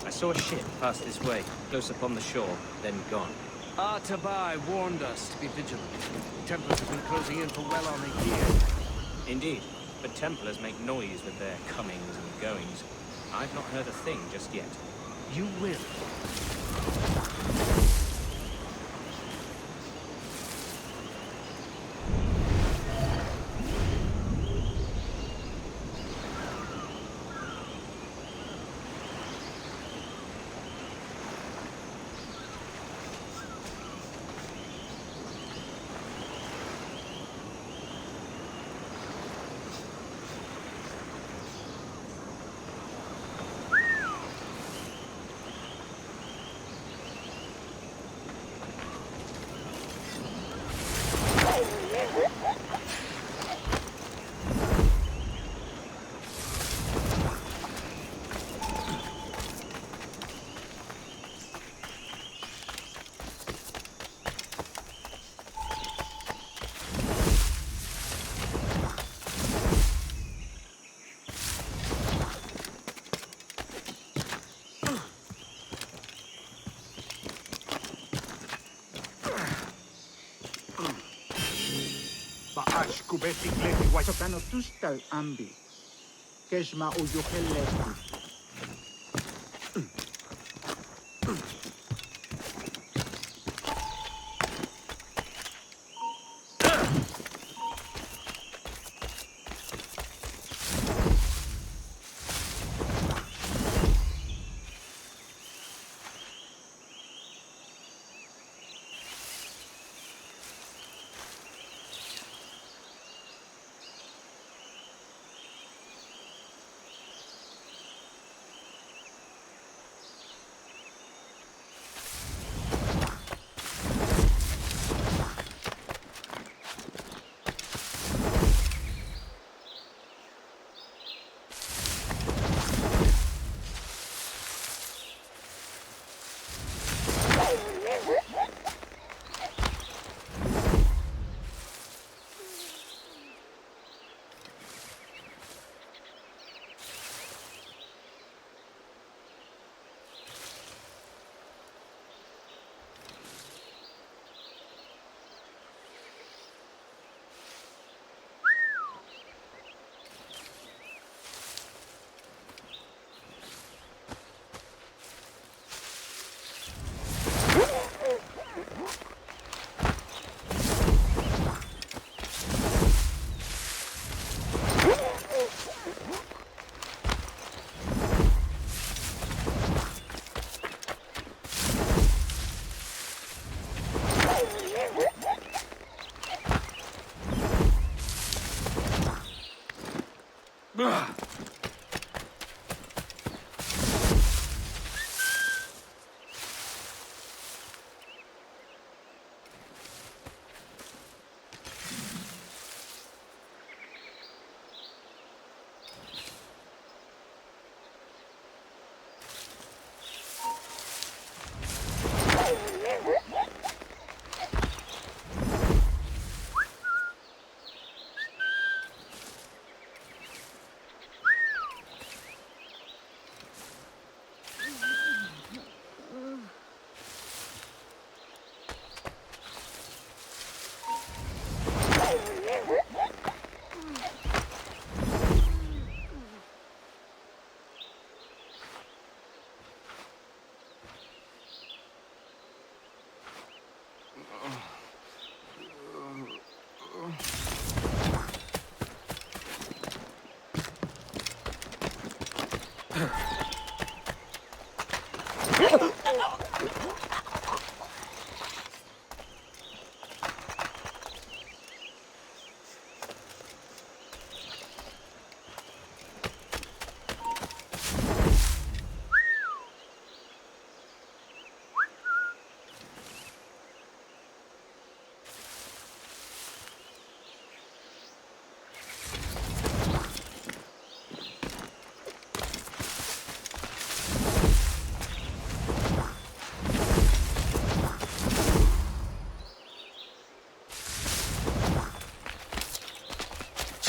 I saw a ship pass this way, close upon the shore, then gone. Artabai warned us to be vigilant. Templars have been closing in for well on a year. Indeed, but Templars make noise with their comings and goings. I've not heard a thing just yet. You will. Kubeti kleti wa sokano tustal ambi. Keshma uyuheleti.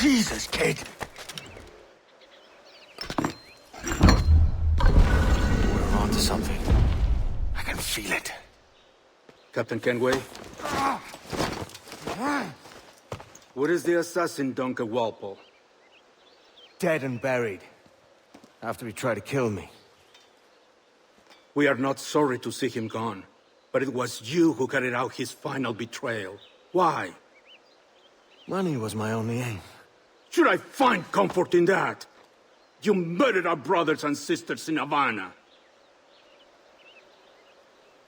Jesus, kid! We're on to something. I can feel it. Captain Kenway? Where is the assassin, Duncan Walpole? Dead and buried. After he tried to kill me. We are not sorry to see him gone, but it was you who carried out his final betrayal. Why? Money was my only aim. Should I find comfort in that? You murdered our brothers and sisters in Havana.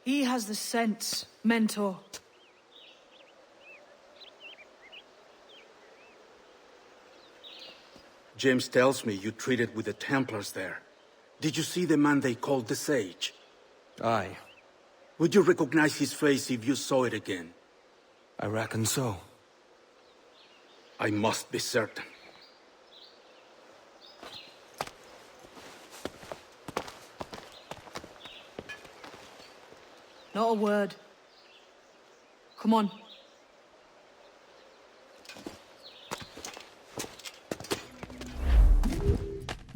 He has the sense, Mentor. James tells me you treated with the Templars there. Did you see the man they called the Sage? Aye. Would you recognize his face if you saw it again? I reckon so. I must be certain. Not a word. Come on.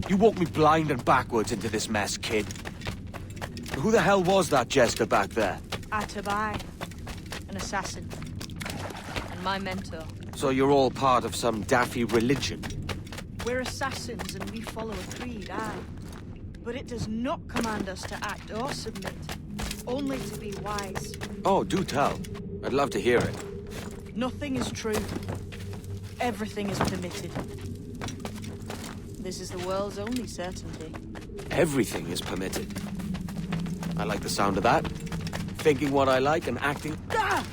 You walked me blind and backwards into this mess, kid. Who the hell was that jester back there? Atabai, an assassin. And my mentor. So you're all part of some daffy religion? We're assassins and we follow a creed, aye. But it does not command us to act or submit. Only to be wise. Oh, do tell. I'd love to hear it. Nothing is true. Everything is permitted. This is the world's only certainty. Everything is permitted. I like the sound of that. Thinking what I like and acting. Ah!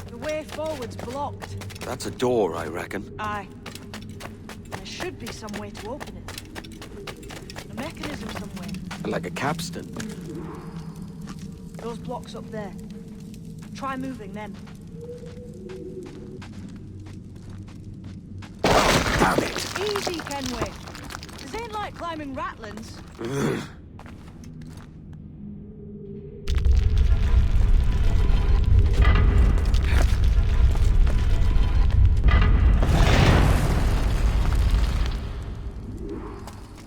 The way forward's blocked. That's a door, I reckon. Aye. There should be some way to open it. A mechanism somewhere. Like a capstan. Those blocks up there. Try moving them. Damn it! Easy, Kenway. This ain't like climbing ratlins.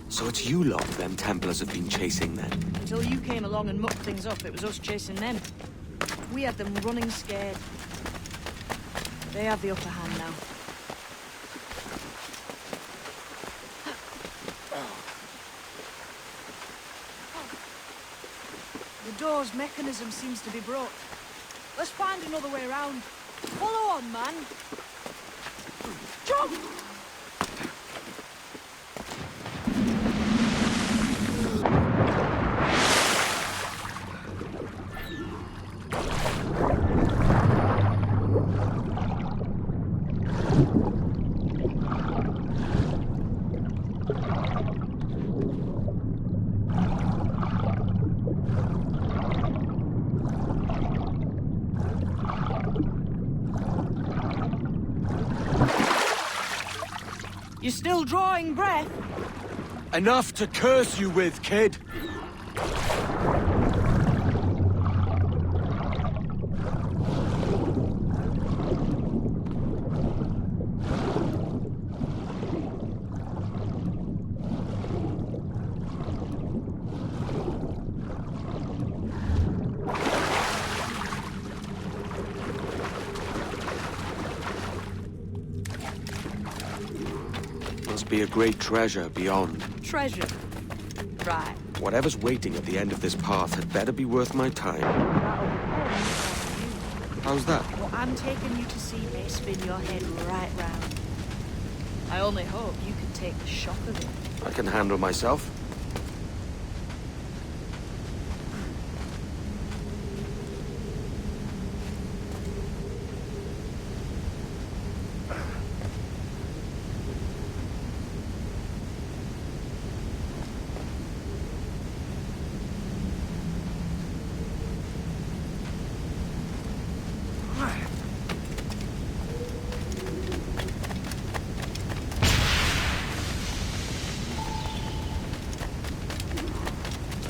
So it's you lot them Templars have been chasing then? Until you came along and mucked things up, it was us chasing them. We had them running scared. They have the upper hand now. The door's mechanism seems to be broke. Let's find another way around. Follow on, man. Jump! You're still drawing breath? Enough to curse you with, kid! Must be a great treasure beyond. Treasure. Right. Whatever's waiting at the end of this path had better be worth my time. That'll be How's that? What I'm taking you to see may spin your head right round. I only hope you can take the shock of it. I can handle myself.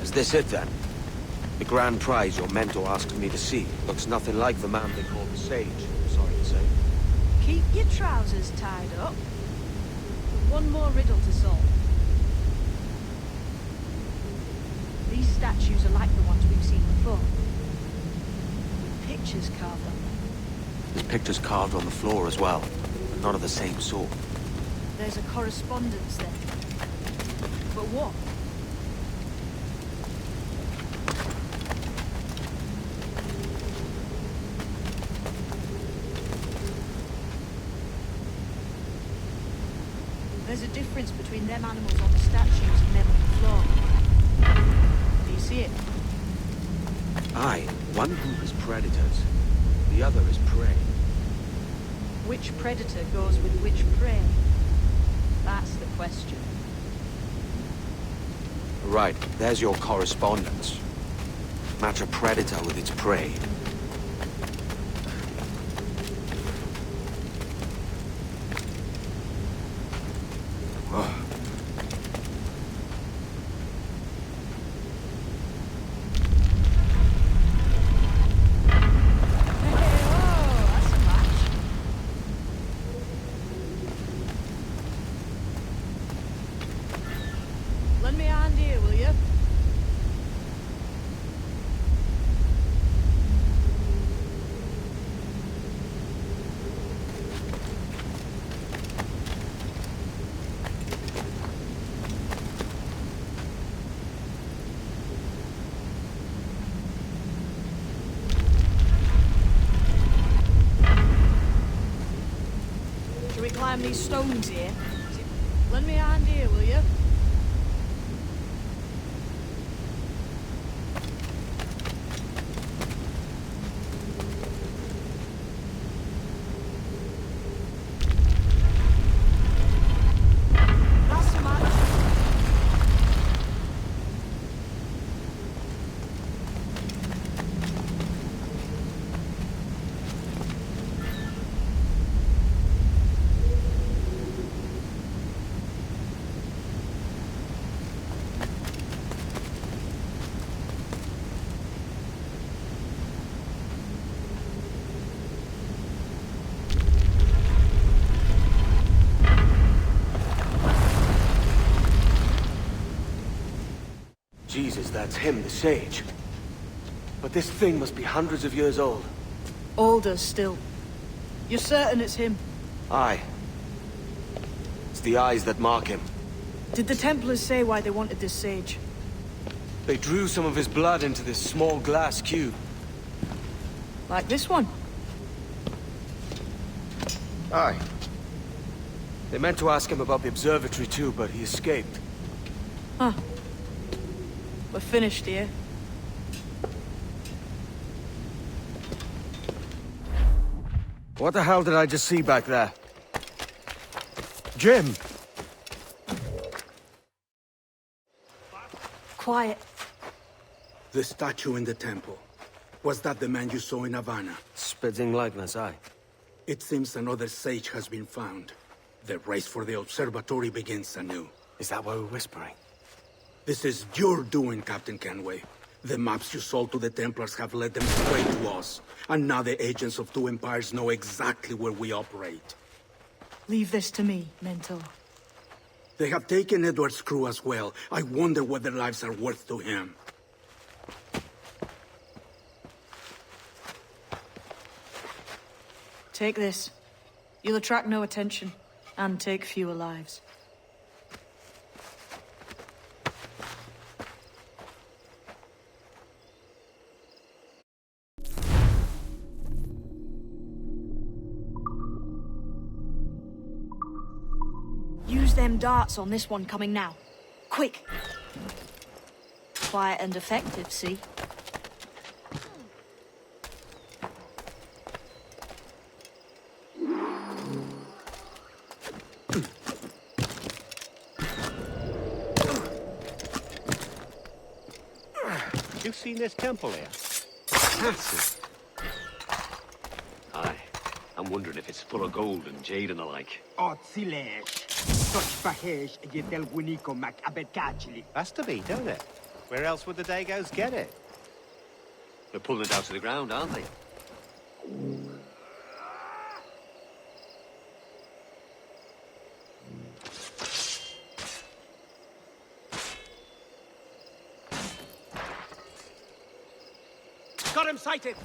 Is this it then? The grand prize your mentor asked me to see looks nothing like the man they call the Sage, I'm sorry to say. Keep your trousers tied up. One more riddle to solve. These statues are like the ones we've seen before. With pictures carved on them. There's pictures carved on the floor as well, but none of the same sort. There's a correspondence there. But what? There's a difference between them animals on the statues and them on the floor. Do you see it? Aye, one group is predators, the other is prey. Which predator goes with which prey? That's the question. Right, there's your correspondence. Match a predator with its prey. Lend me a hand here, will you? Shall we climb these stones here? Lend me a hand here, will you? Jesus, that's him, the Sage. But this thing must be hundreds of years old. Older still. You're certain it's him? Aye. It's the eyes that mark him. Did the Templars say why they wanted this sage? They drew some of his blood into this small glass cube. Like this one? Aye. They meant to ask him about the observatory too, but he escaped. Huh. We're finished here. What the hell did I just see back there? Jim! Quiet. The statue in the temple. Was that the man you saw in Havana? Spitting likeness, aye. It seems another sage has been found. The race for the observatory begins anew. Is that why we're whispering? This is your doing, Captain Kenway. The maps you sold to the Templars have led them straight to us. And now the agents of two empires know exactly where we operate. Leave this to me, Mentor. They have taken Edward's crew as well. I wonder what their lives are worth to him. Take this. You'll attract no attention, and take fewer lives. them darts on this one coming now. Quick! Quiet and effective, see? You've seen this temple here? Massive. Aye. I'm wondering if it's full of gold and jade and the like. Otzilesh. Such bahesh yetel winiko mak abekachili. Has to be, don't it? Where else would the Dagos get it? They're pulling it out to the ground, aren't they? Got him sighted!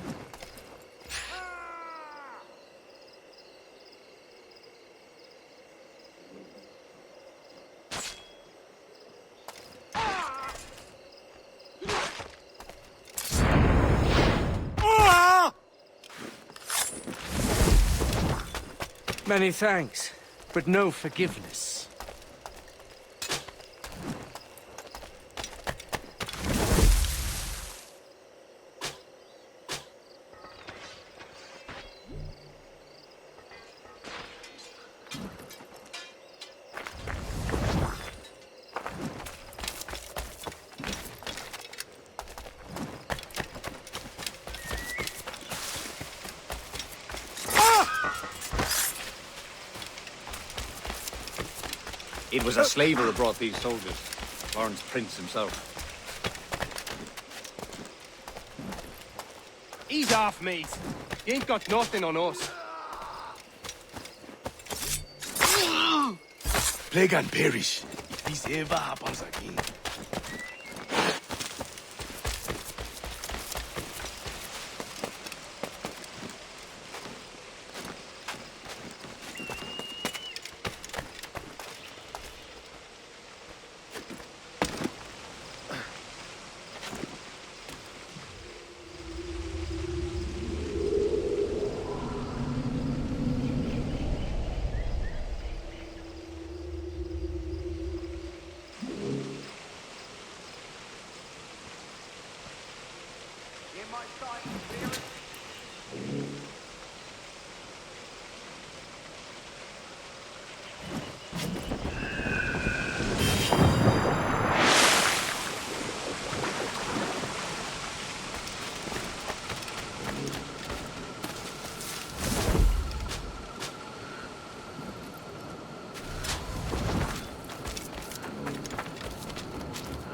Many thanks, but no forgiveness. It was a slaver who brought these soldiers. Lawrence Prince himself. Ease off, mate. You ain't got nothing on us. Plague and perish, if this ever happens again.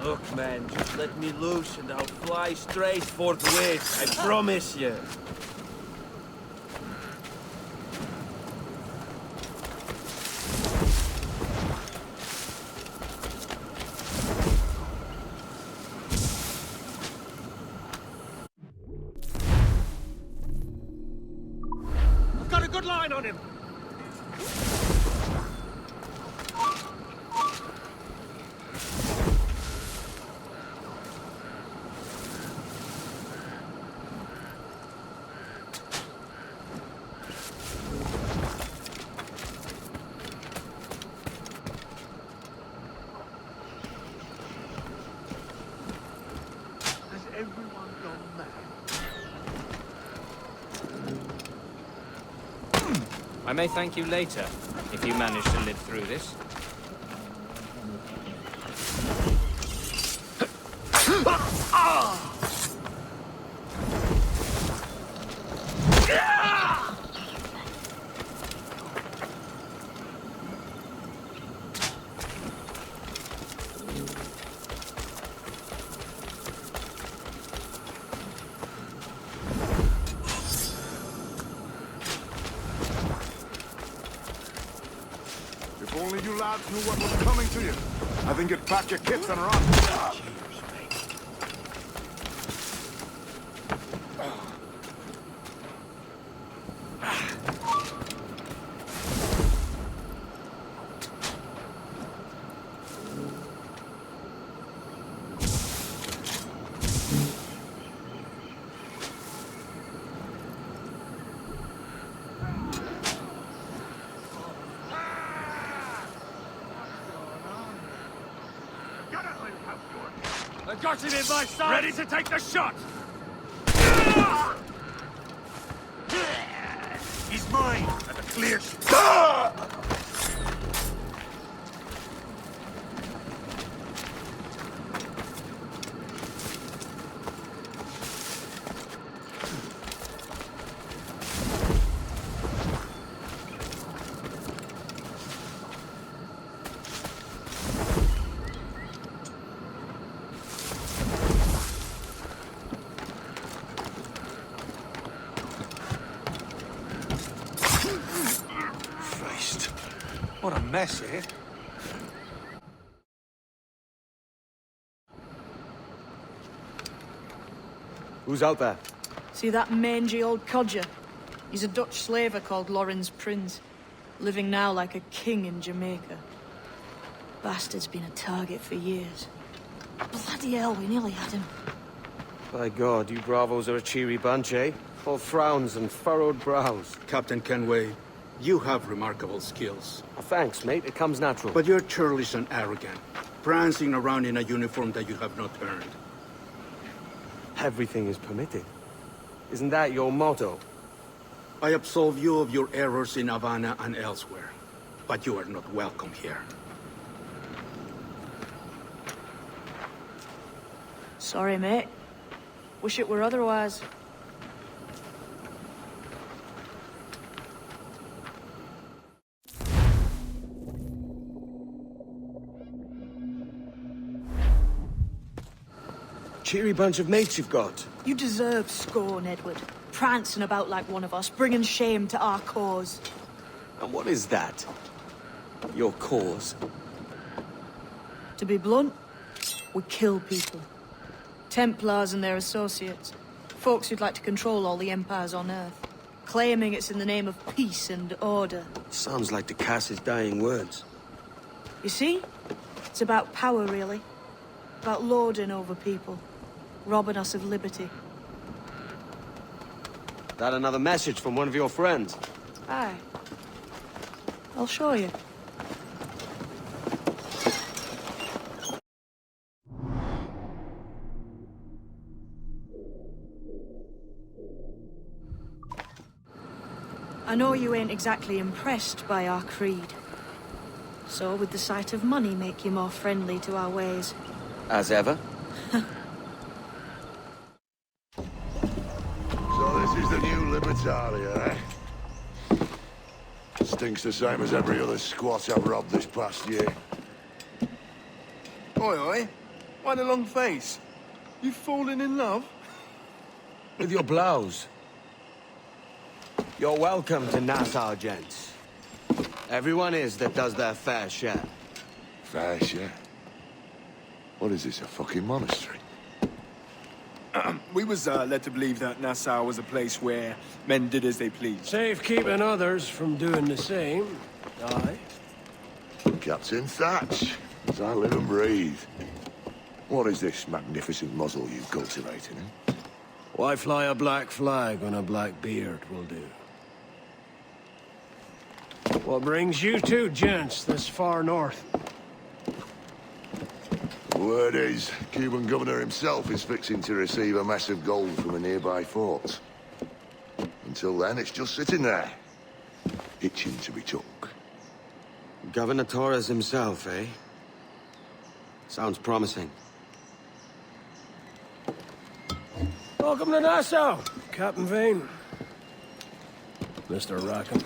Look, man, just let me loose and I'll fly straight forthwith. I promise you. I've got a good line on him! Everyone gone mad. I may thank you later, if you manage to live through this. If only you lads knew what was coming to you. I think you'd pack your kits and run. I got him in my sight! Ready to take the shot! He's mine! And a clear shot! What a mess, eh? Who's out there? See that mangy old codger? He's a Dutch slaver called Lawrence Prince, living now like a king in Jamaica. Bastard's been a target for years. Bloody hell, we nearly had him. By God, you bravos are a cheery bunch, eh? All frowns and furrowed brows. Captain Kenway, you have remarkable skills. Thanks, mate. It comes natural. But you're churlish and arrogant, prancing around in a uniform that you have not earned. Everything is permitted. Isn't that your motto? I absolve you of your errors in Havana and elsewhere, but you are not welcome here. Sorry, mate. Wish it were otherwise. Cheery bunch of mates you've got. You deserve scorn, Edward. Prancing about like one of us, bringing shame to our cause. And what is that? Your cause? To be blunt, we kill people. Templars and their associates. Folks who'd like to control all the empires on Earth. Claiming it's in the name of peace and order. Sounds like Ducass's dying words. You see? It's about power, really. About lording over people. Robbing us of liberty. That another message from one of your friends? Aye. I'll show you. I know you ain't exactly impressed by our creed. So would the sight of money make you more friendly to our ways? As ever. So this is the new Libertalia, eh? Stinks the same as every other squat I've robbed this past year. Oi, oi. Why the long face? You fallen in love? With your blouse. You're welcome to Nassau, gents. Everyone is that does their fair share. Fair share? What is this, a fucking monastery? We was led to believe that Nassau was a place where men did as they pleased. Safe keeping others from doing the same. Aye. Captain Thatch, as I live and breathe. What is this magnificent muzzle you've cultivated, eh? Why fly a black flag when a black beard will do? What brings you two gents this far north? Word is, Cuban governor himself is fixing to receive a mess of gold from a nearby fort. Until then, it's just sitting there, itching to be took. Governor Torres himself, eh? Sounds promising. Welcome to Nassau, Captain Vane. Mr. Rackham.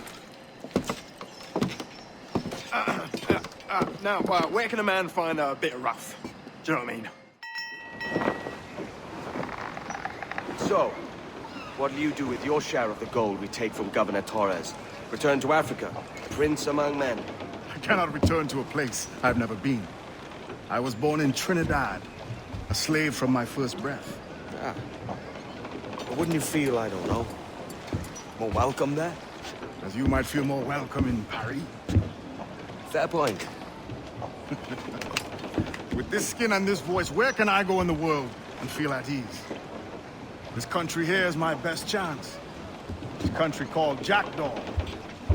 Now, where can a man find a bit of rough? Do you know what I mean? So, what'll you do with your share of the gold we take from Governor Torres? Return to Africa, prince among men? I cannot return to a place I've never been. I was born in Trinidad, a slave from my first breath. Ah. But wouldn't you feel, I don't know, more welcome there? As you might feel more welcome in Paris. Fair point. With this skin and this voice, where can I go in the world and feel at ease? This country here is my best chance. This country called Jackdaw,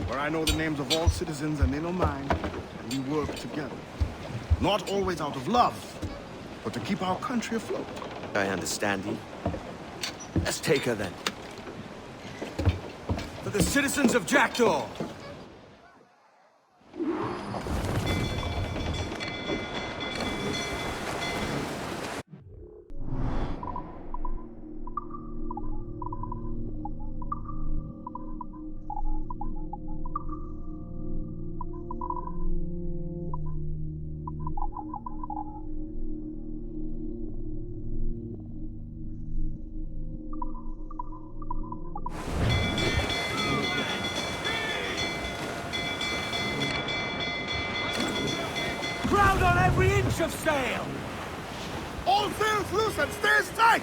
where I know the names of all citizens and they know mine, and we work together. Not always out of love, but to keep our country afloat. I understand you. Let's take her then. For the citizens of Jackdaw! Ground on every inch of sail! All sails loose and stays tight!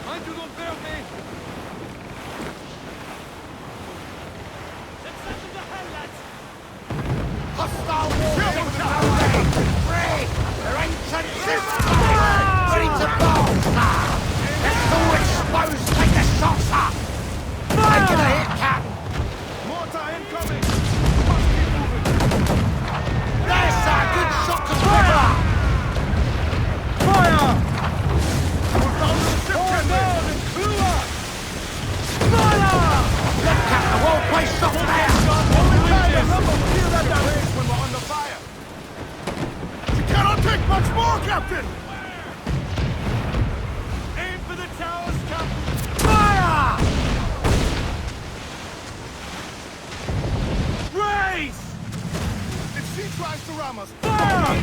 Mind you don't fail me! Hostile war! Free! Their ancient system! Ready to blow, sir! Let's go expose, take the shots up! Taking a hit, Captain! Mortar incoming! Must keep moving! There's sir! Good shot to fire! Fire! We're down to the ship, Kenway! and clue up! Fire! Look, Captain, well placed up there! Only time to remember to feel that damage when we're under fire! You cannot take much more, Captain! Aim for the towers, Captain! Fire! Race! If she tries to ram us, Fire!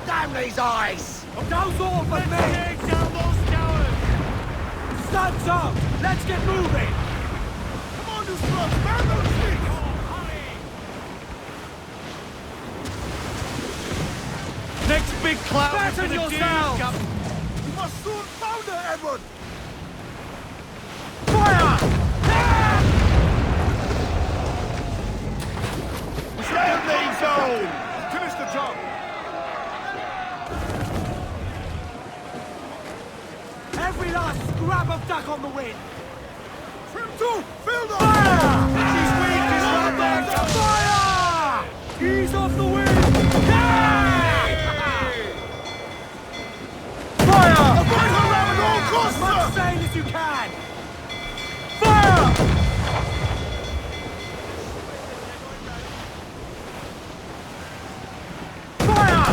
Damn these eyes! Those all but me! Take down those towers! Studs up! Let's get moving! come on, you slugs! Man those sheets! Next big cloud is gonna yourselves! We must soon founder, Edward! Fire! Stand main zone! Finish the job! Every last scrap of duck on the wind! Trim to! Fill the Fire! She's weak, she's right back! Fire! Ease off the wind! Fire! Avoid her ram at all costs, As much sir! sail as you can! Fire! Fire!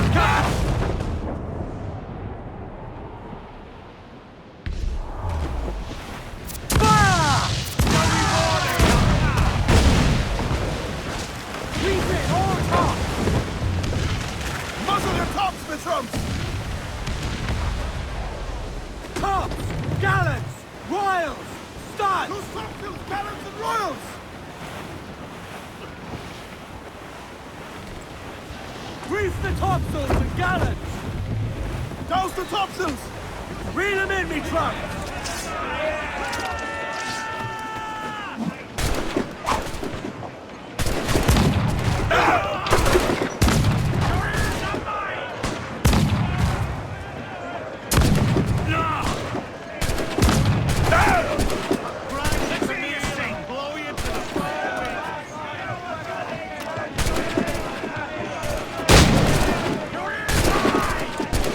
Fire! Leave it all top! Muzzle your tops, Mitrums! Tops! Gallants! Royals! Studs! Those topsails, gallants, and royals! Reef the topsails and gallants! Douse the topsails! Reel them in, me trunk!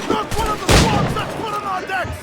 Not one of the squads that's put on our decks!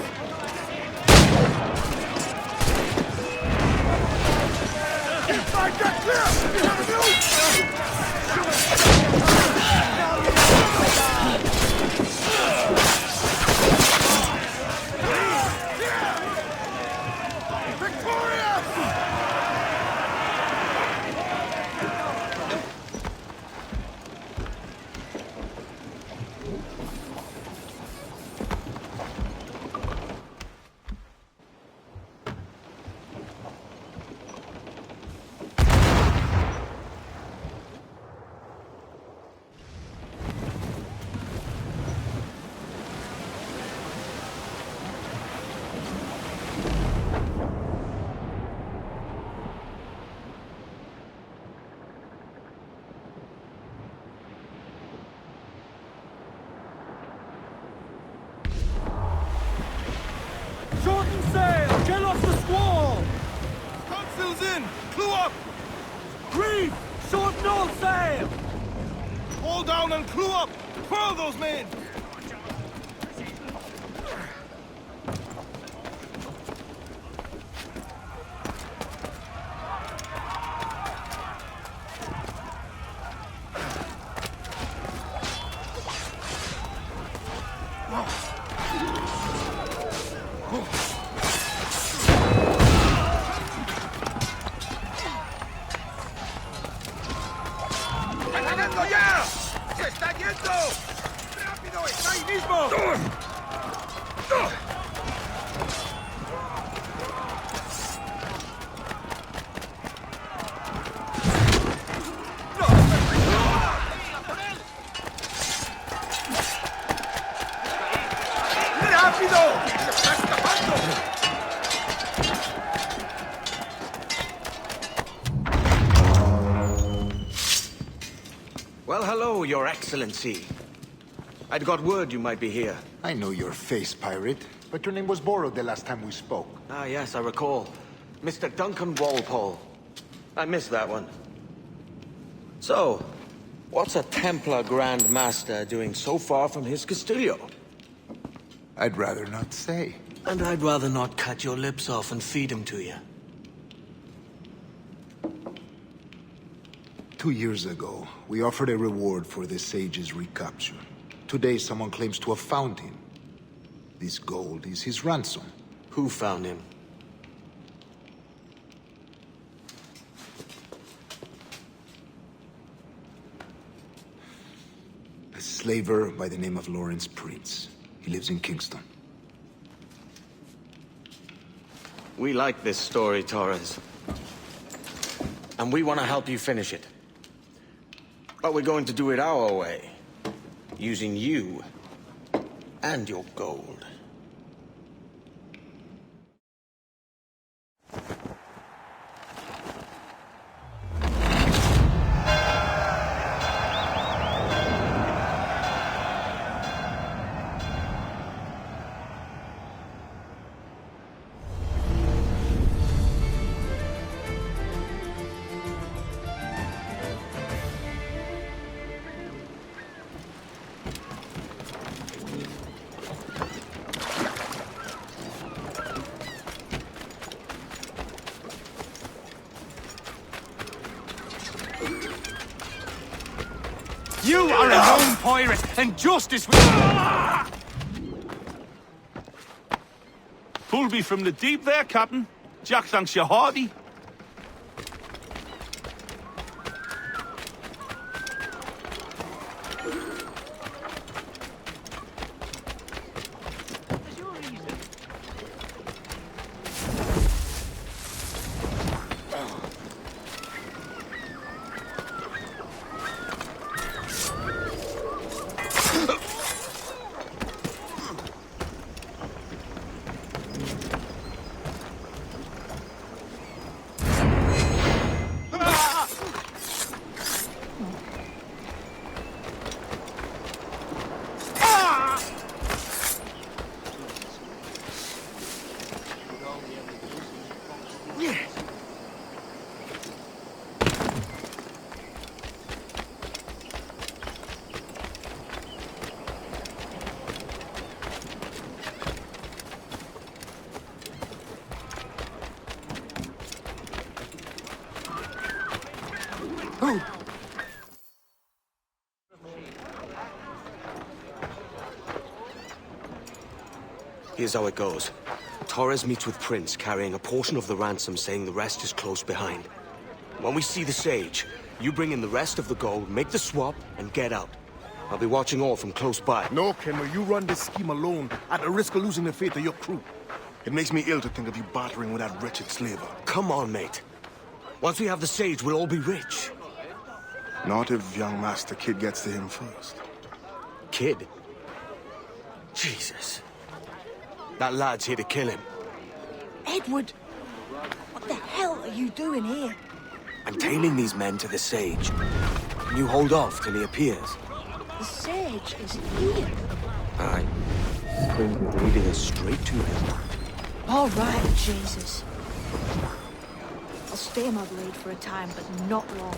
in! Clue up! Reef! Short and all sail! Hold down and clue up! Furl those men! Well, hello, Your Excellency. I'd got word you might be here. I know your face, pirate, but your name was borrowed the last time we spoke. Ah, yes, I recall. Mr. Duncan Walpole. I missed that one. So, what's a Templar Grand Master doing so far from his Castillo? I'd rather not say. And I'd rather not cut your lips off and feed him to you. 2 years ago, we offered a reward for the sage's recapture. Today, someone claims to have found him. This gold is his ransom. Who found him? A slaver by the name of Lawrence Prince. He lives in Kingston. We like this story, Torres. And we want to help you finish it. But we're going to do it our way. Using you and your gold. You are a known pirate, and justice will... Pulled me from the deep there, Captain. Jack thanks you hearty. Here's how it goes. Torres meets with Prince, carrying a portion of the ransom, saying the rest is close behind. When we see the sage, you bring in the rest of the gold, make the swap, and get out. I'll be watching all from close by. No, Kenway, you run this scheme alone, at the risk of losing the faith of your crew. It makes me ill to think of you bartering with that wretched slaver. Come on, mate. Once we have the sage, we'll all be rich. Not if young Master Kid gets to him first. Kid? Jesus. That lad's here to kill him. Edward! What the hell are you doing here? I'm tailing these men to the sage. Can you hold off till he appears? The sage is here. Aye. We're leading us straight to him. All right, Jesus. I'll stay my blade for a time, but not long.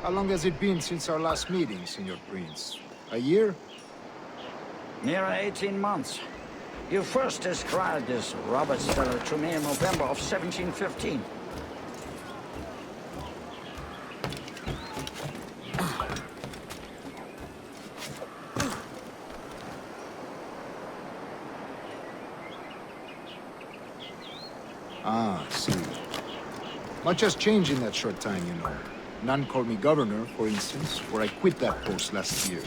How long has it been since our last meeting, Senor Prince? A year? Near 18 months. You first described this Robert Stellar to me in November of 1715. Ah, see. Much has changed in that short time, you know. None called me governor, for instance, for I quit that post last year.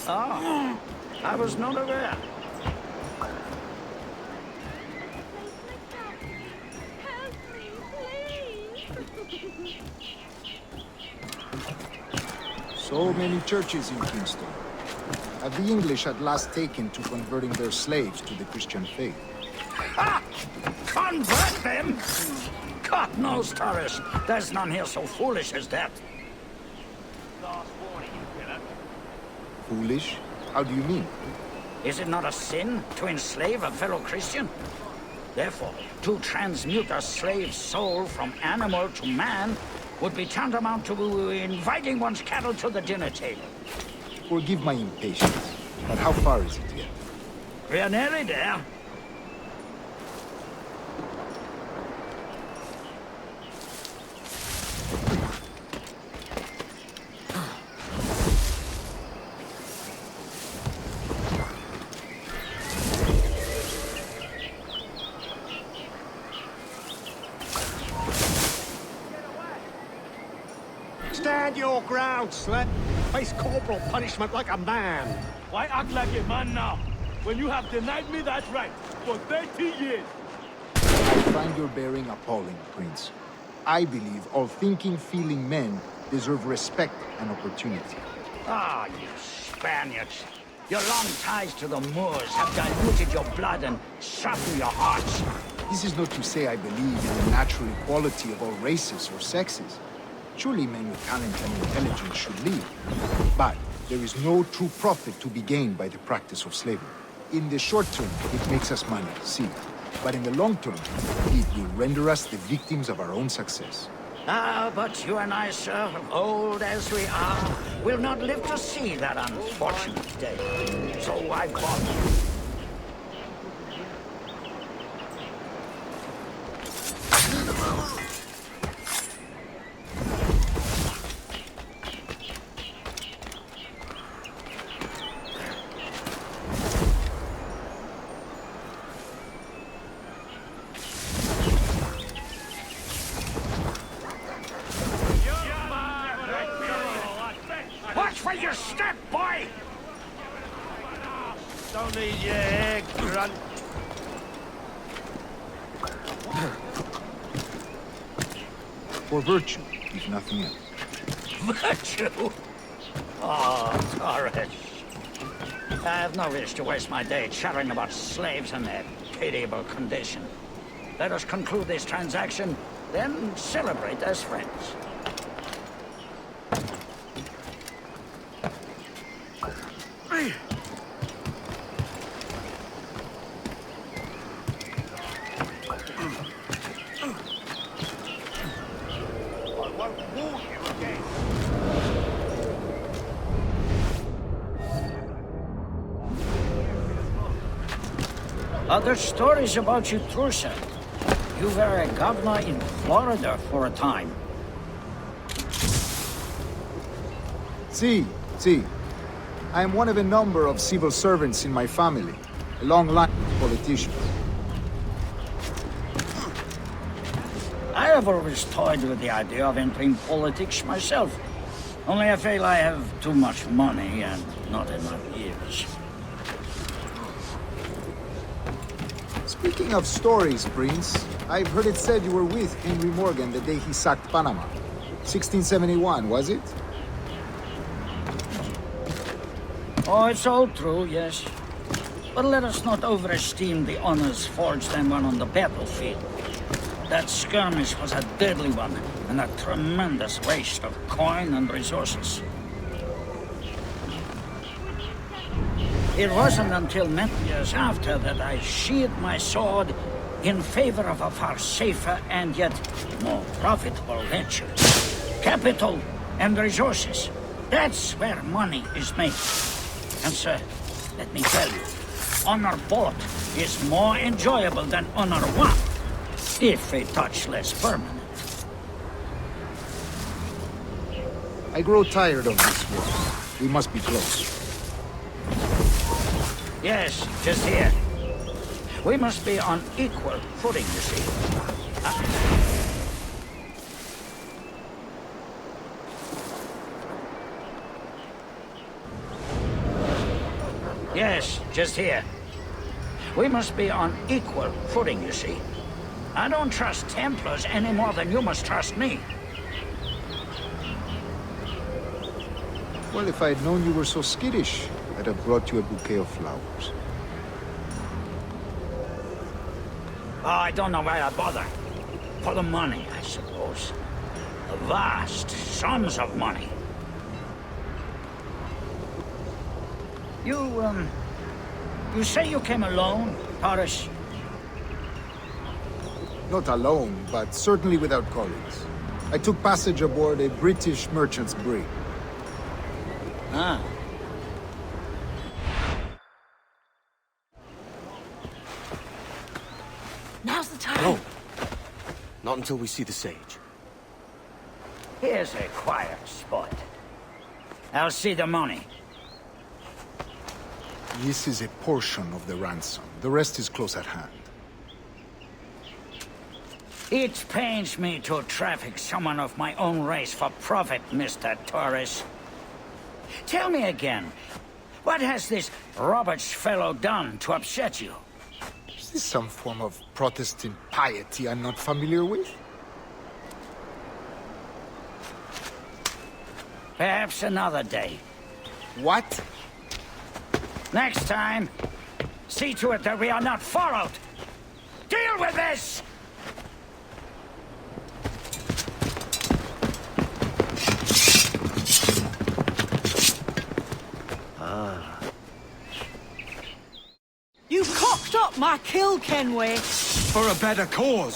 Ah, I was not aware. So many churches in Kingston. Have the English at last taken to converting their slaves to the Christian faith? Ha! Convert them? God knows, Torres. There's none here so foolish as that. Last warning, you killer. Foolish? How do you mean? Is it not a sin to enslave a fellow Christian? Therefore, to transmute a slave's soul from animal to man would be tantamount to inviting one's cattle to the dinner table. Forgive my impatience, but how far is it yet? We are nearly there. Stand your ground, slut. Face corporal punishment like a man. Why act like a man now, when you have denied me that right for 30 years? I find your bearing appalling, Prince. I believe all thinking, feeling men deserve respect and opportunity. Ah, you Spaniards. Your long ties to the Moors have diluted your blood and softened your hearts. This is not to say I believe in the natural equality of all races or sexes. Surely men with talent and intelligence should lead. But there is no true profit to be gained by the practice of slavery. In the short term, it makes us money, see. But in the long term, it will render us the victims of our own success. Ah, but you and I, sir, old as we are, will not live to see that unfortunate day. So I bought you. Watch where you step, boy! Don't need your egg, grunt. For virtue, if nothing else. Virtue? Oh, Torres. I have no wish to waste my day chattering about slaves and their pitiable condition. Let us conclude this transaction, then celebrate as friends. Other stories about you, too, sir. You were a governor in Florida for a time. See. I am one of a number of civil servants in my family, a long line of politicians. I have always toyed with the idea of entering politics myself. Only I feel I have too much money and not enough years. Speaking of stories, Prince, I've heard it said you were with Henry Morgan the day he sacked Panama. 1671, was it? Oh, it's all true, yes. But let us not overesteem the honors forged and won on the battlefield. That skirmish was a deadly one, and a tremendous waste of coin and resources. It wasn't until many years after that I sheathed my sword in favor of a far safer and yet more profitable venture. Capital and resources. That's where money is made. And sir, let me tell you, honor bought is more enjoyable than honor won, if a touch less permanent. I grow tired of this war. We must be close. Yes, just here. We must be on equal footing, you see. Yes, just here. We must be on equal footing, you see. I don't trust Templars any more than you must trust me. Well, if I'd known you were so skittish, I'd have brought you a bouquet of flowers. Oh, I don't know why I bother. For the money, I suppose. The vast sums of money. You say you came alone, Taurus? Not alone, but certainly without colleagues. I took passage aboard a British merchant's brig. Ah. Now's the time. No. Not until we see the sage. Here's a quiet spot. I'll see the money. This is a portion of the ransom. The rest is close at hand. It pains me to traffic someone of my own race for profit, Mr. Torres. Tell me again, what has this Roberts fellow done to upset you? Is this some form of Protestant piety I'm not familiar with? Perhaps another day. What? Next time, see to it that we are not followed. Deal with this! You cocked up my kill, Kenway. For a better cause.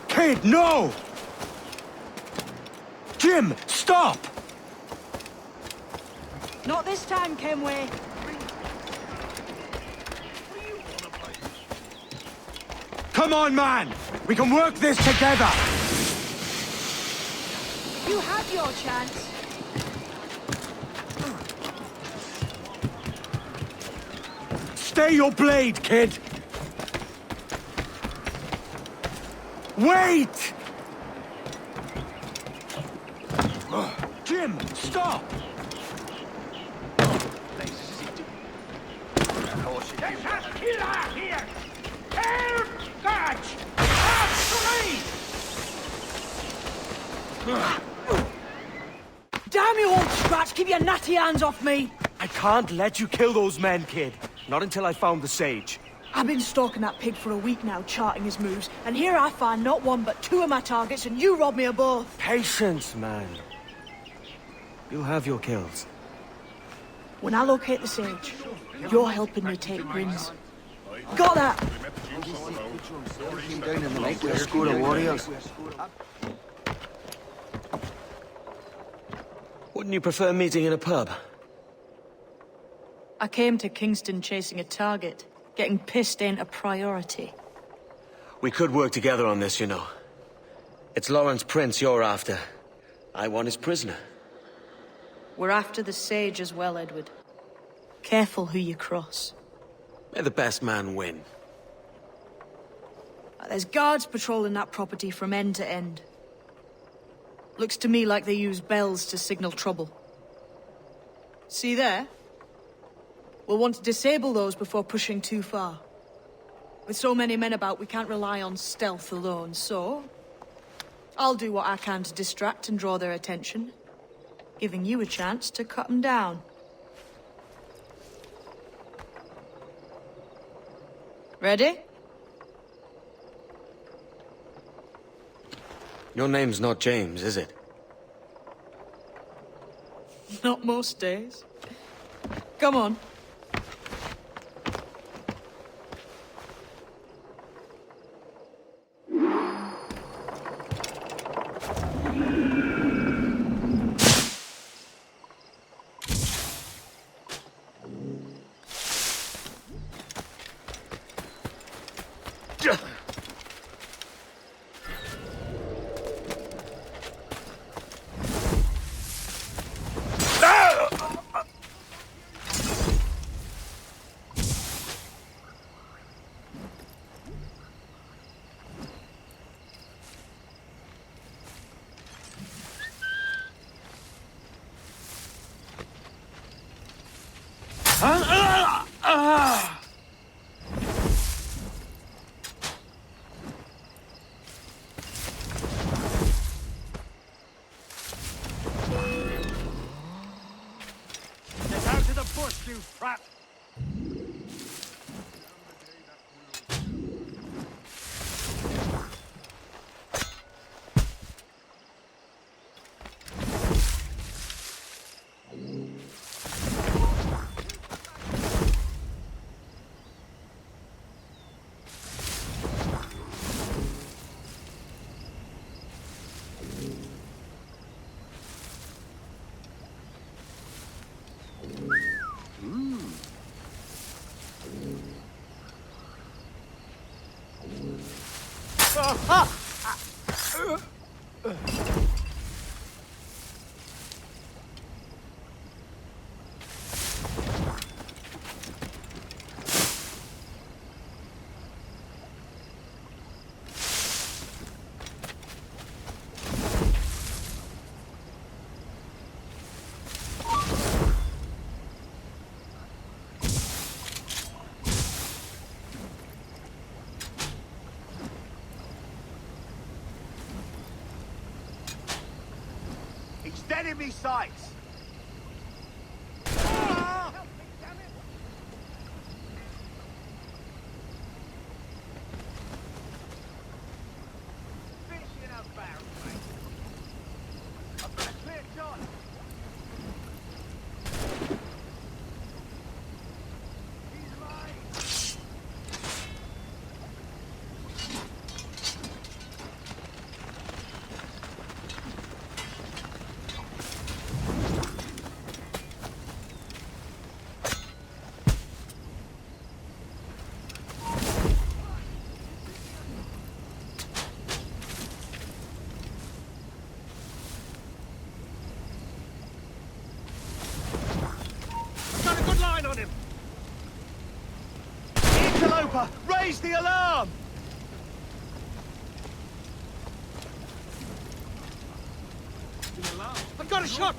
Kid, no! Jim, stop! Not this time, Kenway. Come on, man! We can work this together! You had your chance. Stay your blade, kid! Wait! Jim, stop! There's a killer here! Help! Guards! After me! Damn you, old scratch! Keep your natty hands off me! I can't let you kill those men, kid. Not until I found the sage. I've been stalking that pig for a week now, charting his moves, and here I find not one but two of my targets, and you rob me of both. Patience, man. You'll have your kills. When I locate the sage, you're helping me take Brins. Got that? Down in the lake with a score of warriors. What Wouldn't you prefer meeting in a pub? I came to Kingston chasing a target. Getting pissed ain't a priority. We could work together on this, you know. It's Lawrence Prince you're after. I want his prisoner. We're after the Sage as well, Edward. Careful who you cross. May the best man win. There's guards patrolling that property from end to end. Looks to me like they use bells to signal trouble. See there? We'll want to disable those before pushing too far. With so many men about, we can't rely on stealth alone, so... I'll do what I can to distract and draw their attention, giving you a chance to cut them down. Ready? Your name's not James, is it? Not most days. Come on. Dead in me sights! Raise the alarm! I've got a shot!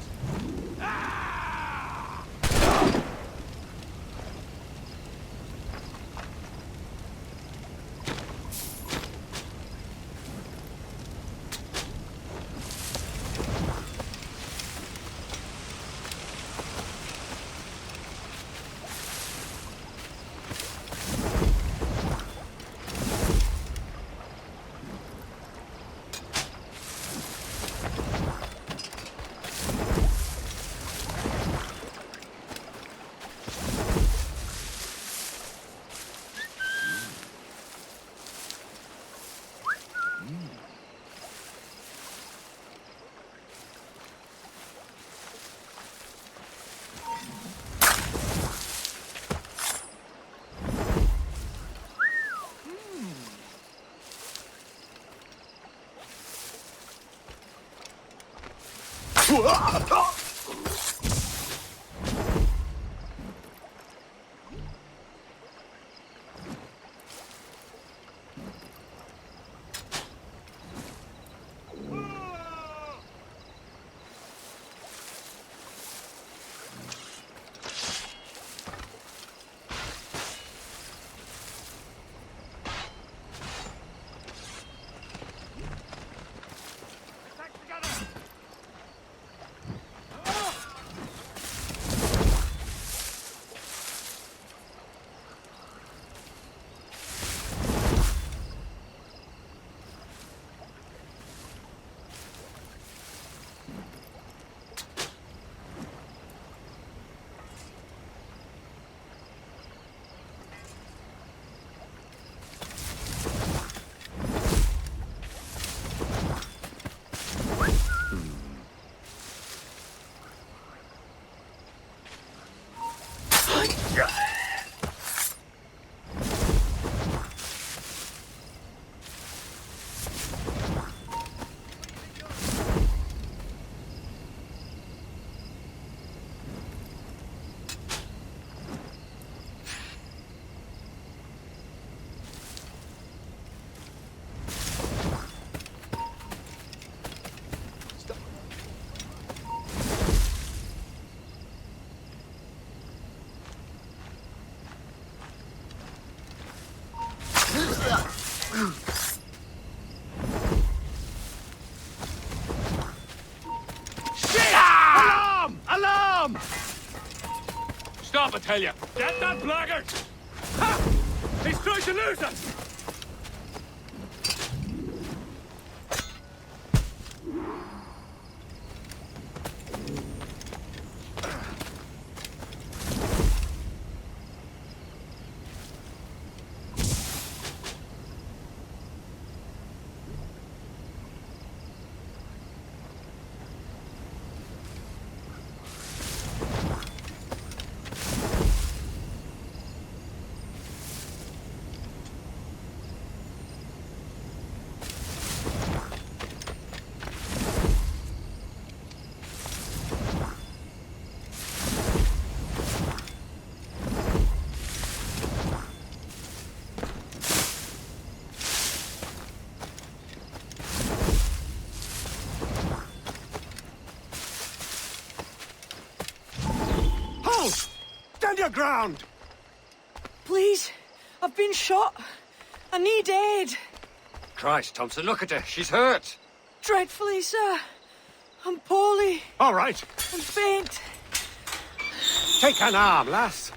Alarm! Stop, I tell you! Get that blackguard! Ha! He's trying to lose us! Stand your ground! Please, I've been shot. I need aid. Christ, Thompson, look at her. She's hurt. Dreadfully, sir. I'm poorly. All right. I'm faint. Take an arm, lass.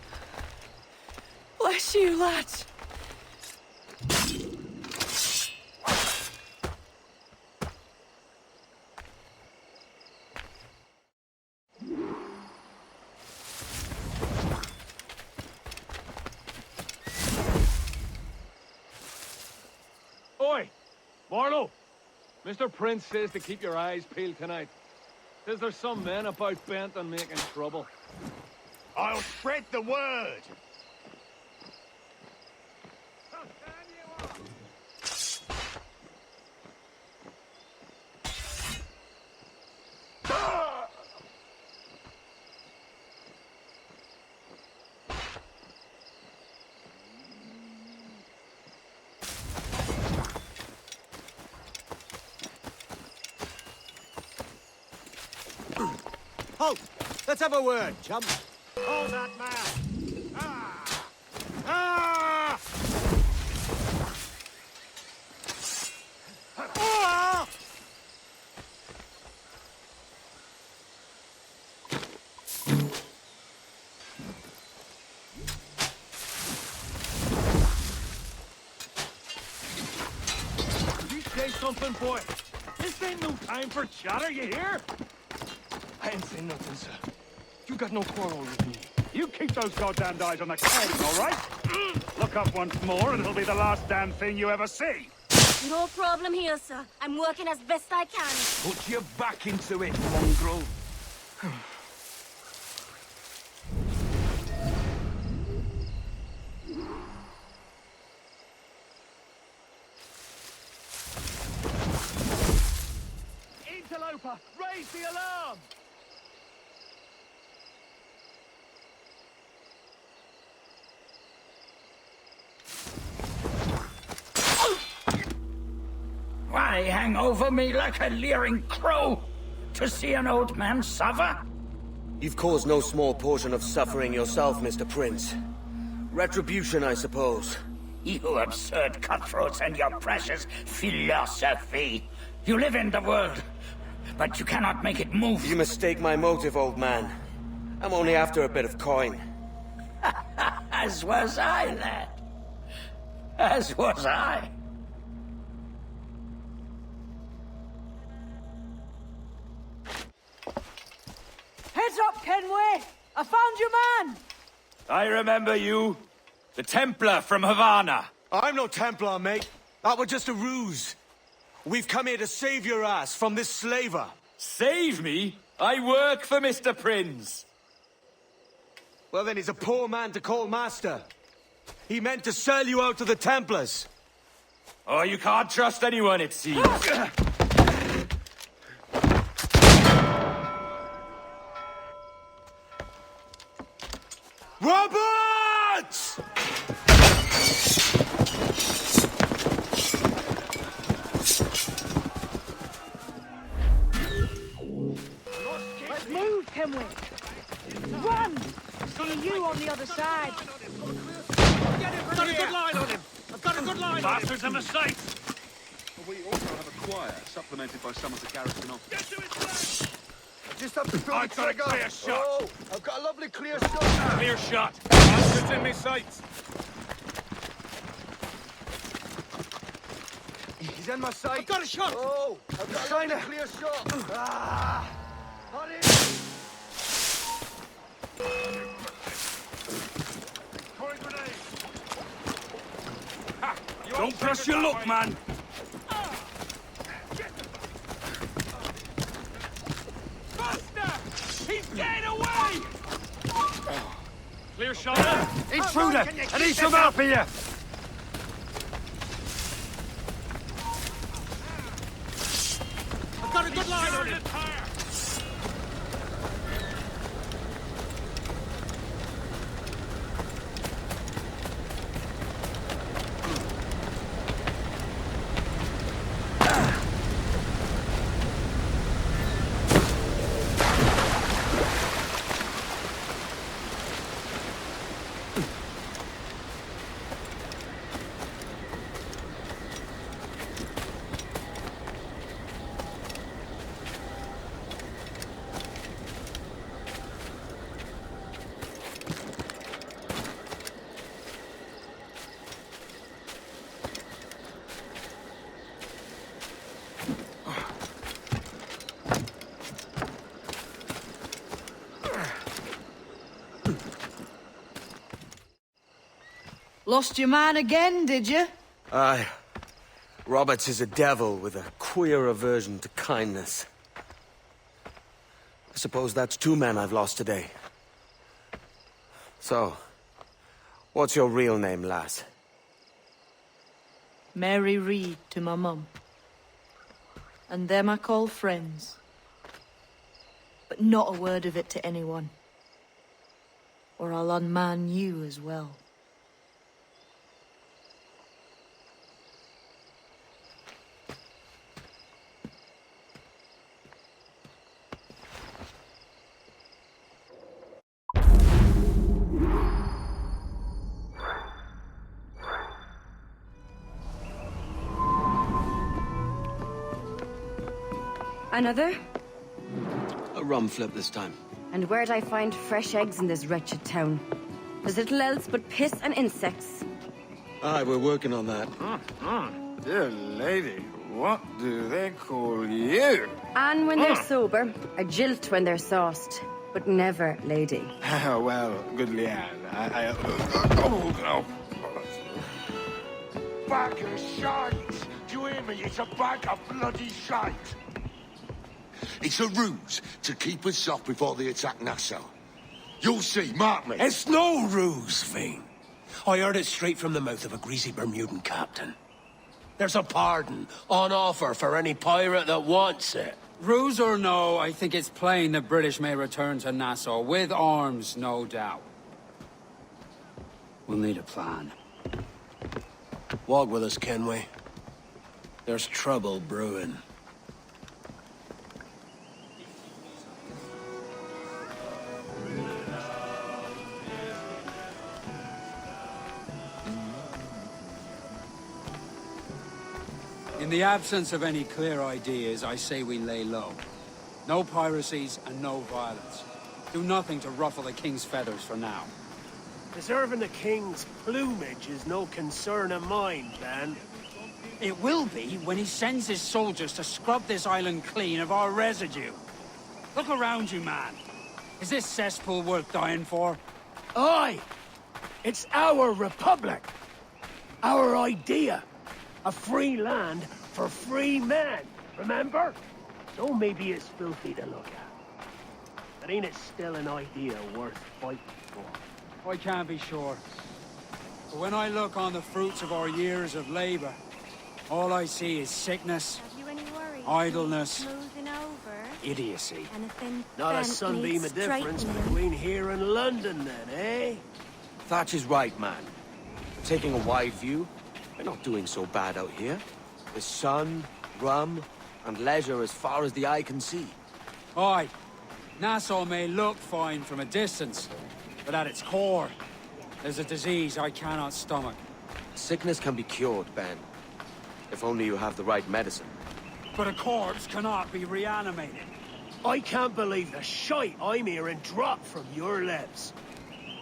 Bless you, lads. Oi! Marlowe! Mr. Prince says to keep your eyes peeled tonight. Says there's some men about bent on making trouble. I'll spread the word. Halt! Let's have a word, chum. Hold that man! Ah! Ah! Ah! Did you say something, boy? This ain't no time for chatter, you hear? I ain't saying nothing, sir. You got no quarrel with me. You keep those goddamned eyes on the cane, all right? Look up once more, and it'll be the last damn thing you ever see. No problem here, sir. I'm working as best I can. Put your back into it, mongrel. Interloper! Papa! Raise the alarm! Why hang over me like a leering crow? To see an old man suffer? You've caused no small portion of suffering yourself, Mr. Prince. Retribution, I suppose. You absurd cutthroats and your precious philosophy. You live in the world, but you cannot make it move. You mistake my motive, old man. I'm only after a bit of coin. As was I, lad. As was I. Heads up, Kenway! I found your man! I remember you. The Templar from Havana. I'm no Templar, mate. That was just a ruse. We've come here to save your ass from this slaver. Save me? I work for Mr. Prince. Well, then he's a poor man to call master. He meant to sell you out to the Templars. Oh, you can't trust anyone, it seems. Roberts! Let's move, Kenway! Run! See you on the other side. I've got a good line on him! I've got a good line on him! Bastards, I'm a sight! We also have a choir, supplemented by some of the garrison officers. Get to his flank! Just have to throw I've got a clear shot! Oh, I've got a lovely clear shot. Clear shot! Bastards in me sights! He's in my sight. I've got a shot! Oh, I've got a clear shot. Ah! Got it. Throwing grenade! Ha! Don't press your luck, man! He's getting away! Clear shot. Intruder! I need some help here! I've got a good line on him! Lost your man again, did you? Aye. Roberts is a devil with a queer aversion to kindness. I suppose that's 2 men I've lost today. So, what's your real name, lass? Mary Reed to my mum. And them I call friends. But not a word of it to anyone. Or I'll unman you as well. Another? A rum flip this time. And where'd I find fresh eggs in this wretched town? There's little else but piss and insects. Aye, we're working on that. Dear lady, what do they call you? And when they're sober, a jilt when they're sauced. But never lady. Well, good Leanne. Oh. Bag of shite! Do you hear me? It's a bag of bloody shite! It's a ruse to keep us soft before they attack Nassau. You'll see, mark me. It's no ruse, Fiend. I heard it straight from the mouth of a greasy Bermudan captain. There's a pardon on offer for any pirate that wants it. Ruse or no, I think it's plain the British may return to Nassau, with arms, no doubt. We'll need a plan. Walk with us, Kenway. There's trouble brewing. In the absence of any clear ideas, I say we lay low. No piracies and no violence. Do nothing to ruffle the king's feathers for now. Preserving the king's plumage is no concern of mine, Ben. It will be when he sends his soldiers to scrub this island clean of our residue. Look around you, man. Is this cesspool worth dying for? Aye! It's our republic! Our idea! A free land for free men, remember? So maybe it's filthy to look at. But ain't it still an idea worth fighting for? I can't be sure. But when I look on the fruits of our years of labor, all I see is sickness, idleness, Smoothing over. idiocy. Anything Not a bent sunbeam needs of difference straightening. between here and London, then, eh? Thatch is right, man. Taking a wide view, we're not doing so bad out here. There's sun, rum, and leisure as far as the eye can see. Aye, Nassau may look fine from a distance, but at its core, there's a disease I cannot stomach. Sickness can be cured, Ben. If only you have the right medicine. But a corpse cannot be reanimated. I can't believe the shite I'm hearing drop from your lips.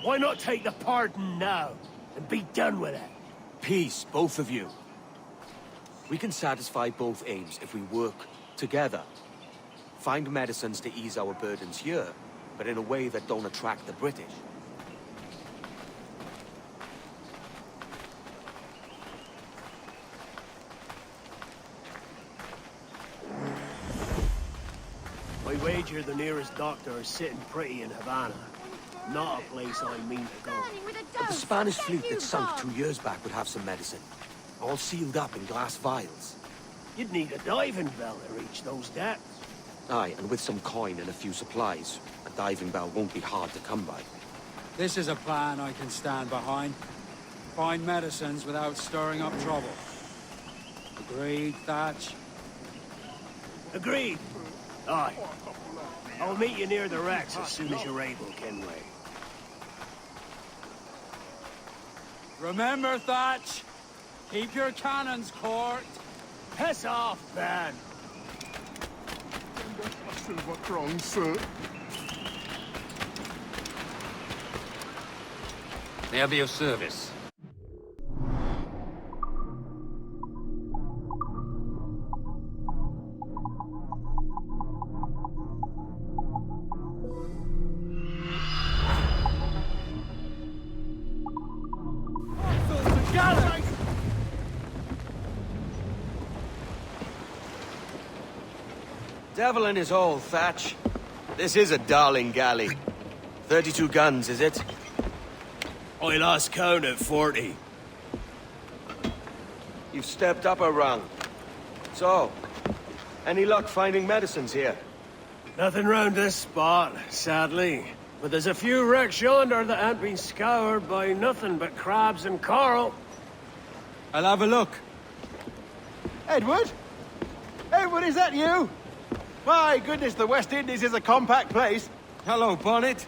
Why not take the pardon now, and be done with it? Peace, both of you. We can satisfy both aims if we work together. Find medicines to ease our burdens here, but in a way that don't attract the British. I wager the nearest doctor is sitting pretty in Havana. Not a place I mean to go. But the Spanish fleet that sunk 2 years back would have some medicine. All sealed up in glass vials. You'd need a diving bell to reach those depths. Aye, and with some coin and a few supplies, a diving bell won't be hard to come by. This is a plan I can stand behind. Find medicines without stirring up trouble. Agreed, Thatch? Agreed. Aye. I'll meet you near the wrecks as soon as you're able, Kenway. Remember, Thatch, keep your cannons court. Piss off, Ben. Silver crown, sir. May I be of service? Devil in his hole, Thatch. This is a darling galley. 32 guns, is it? I lost count at 40. You've stepped up a rung. So, any luck finding medicines here? Nothing round this spot, sadly. But there's a few wrecks yonder that ain't been scoured by nothing but crabs and coral. I'll have a look. Edward? Edward, is that you? My goodness, the West Indies is a compact place. Hello, Bonnet.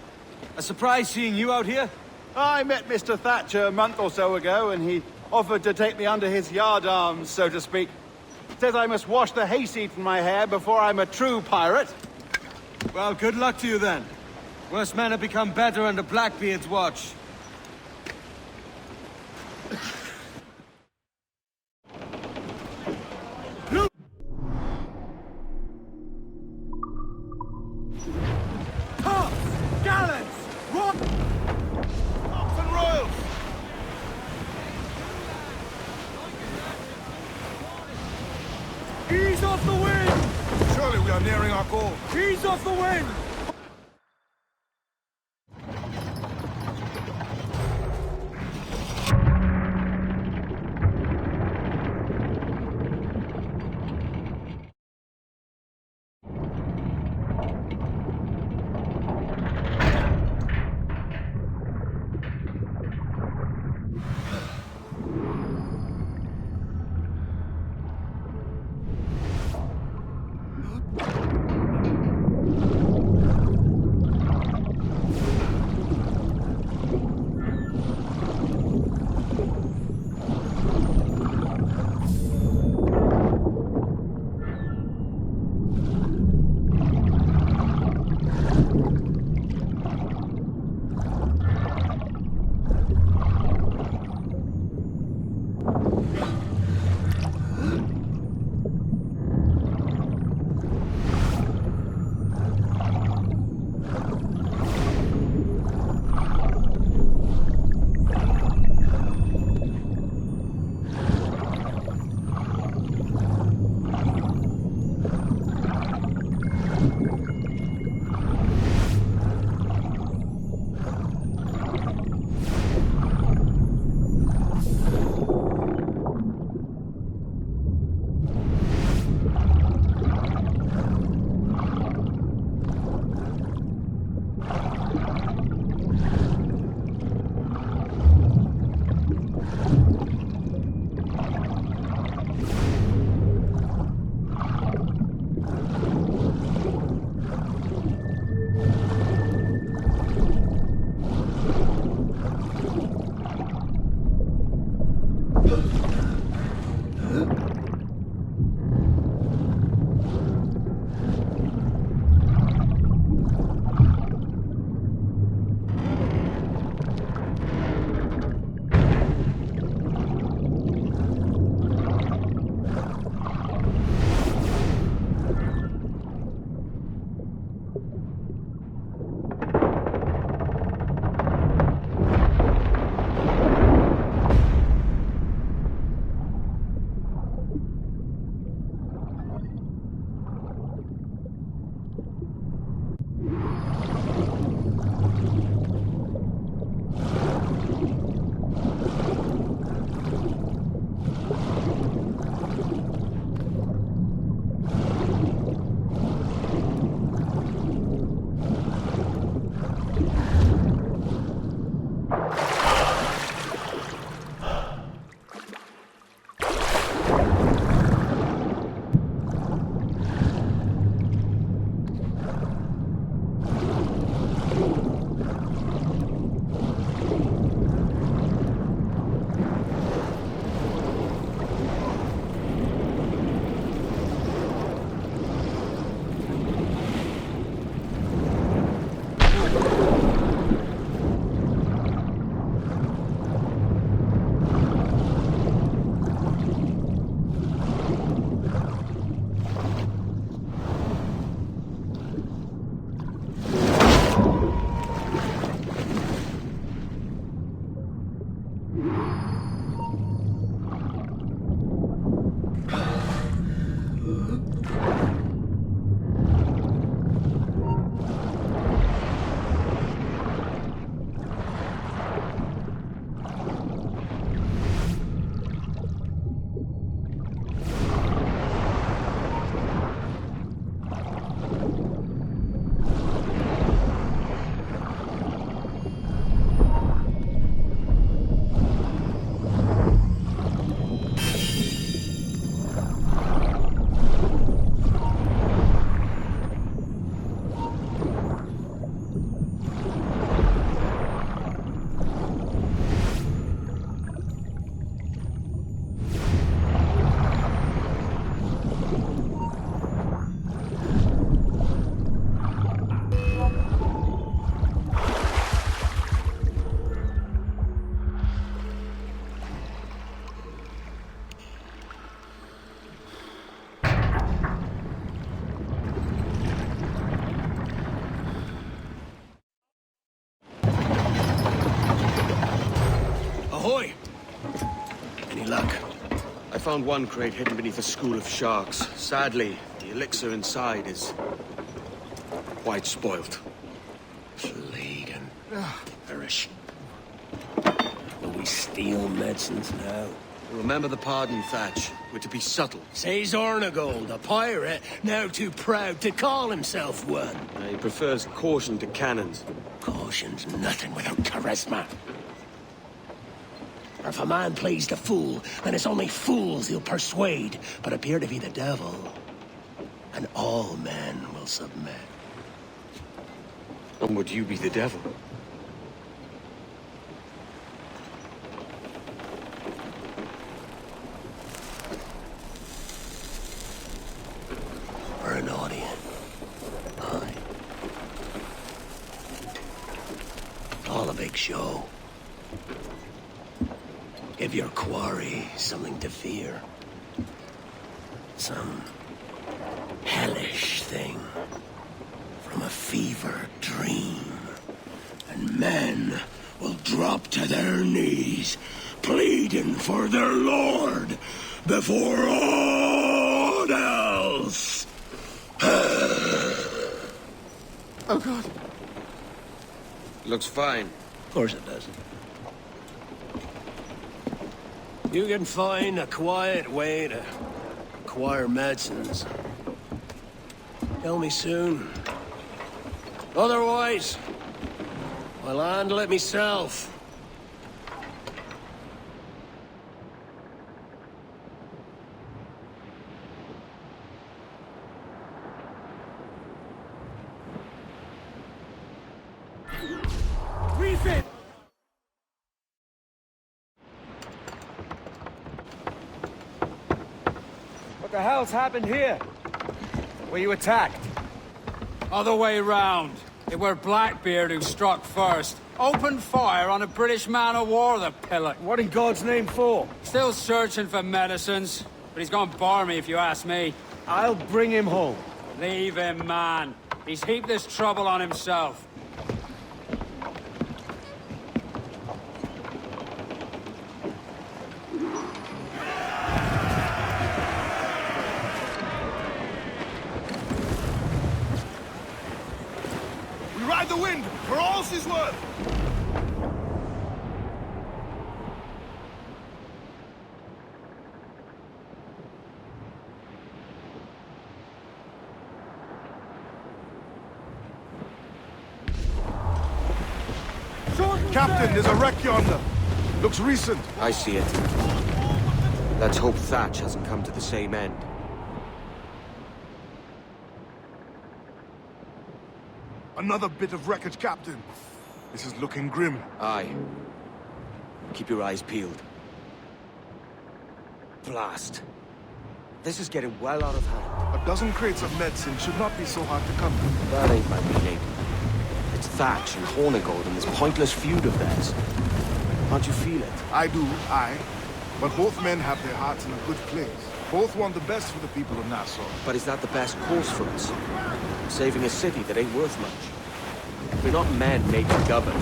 A surprise seeing you out here? I met Mr. Thatcher a month or so ago, and he offered to take me under his yardarms, so to speak. Says I must wash the hayseed from my hair before I'm a true pirate. Well, good luck to you then. Worse men have become better under Blackbeard's watch. Ease off the wind! Surely we are nearing our goal. Ease off the wind! Ahoy! Any luck? I found one crate hidden beneath a school of sharks. Sadly, the elixir inside is quite spoilt. Plague and perish. Will we steal medicines now? Remember the pardon, Thatch. We're to be subtle. Says Ornagold, a pirate, now too proud to call himself one. He prefers caution to cannons. Caution's nothing without charisma. Or if a man plays the fool, then it's only fools he'll persuade, but appear to be the devil. And all men will submit. And would you be the devil? Or an audience. Aye. All a big show. Give your quarry something to fear. Some hellish thing from a fevered dream. And men will drop to their knees, pleading for their lord before all else. Oh, God. Looks fine. Of course it does. You can find a quiet way to acquire medicines. Tell me soon. Otherwise, I'll handle it myself. Refit! What the hell's happened here? Were you attacked? Other way round. It were Blackbeard who struck first. Opened fire on a British man-o'-war, the pillock. What in God's name for? Still searching for medicines, but he's gone bar me if you ask me. I'll bring him home. Leave him, man. He's heaped this trouble on himself. We ride the wind, for all she's worth! Captain, there's a wreck yonder. Looks recent. I see it. Let's hope Thatch hasn't come to the same end. Another bit of wreckage, Captain. This is looking grim. Aye. Keep your eyes peeled. Blast. This is getting well out of hand. A dozen crates of medicine should not be so hard to come to. That ain't my meaning. It's Thatch and Hornigold and this pointless feud of theirs. Can't you feel it? I do, aye. But both men have their hearts in a good place. Both want the best for the people of Nassau. But is that the best course for us? Saving a city that ain't worth much? We're not men made to govern.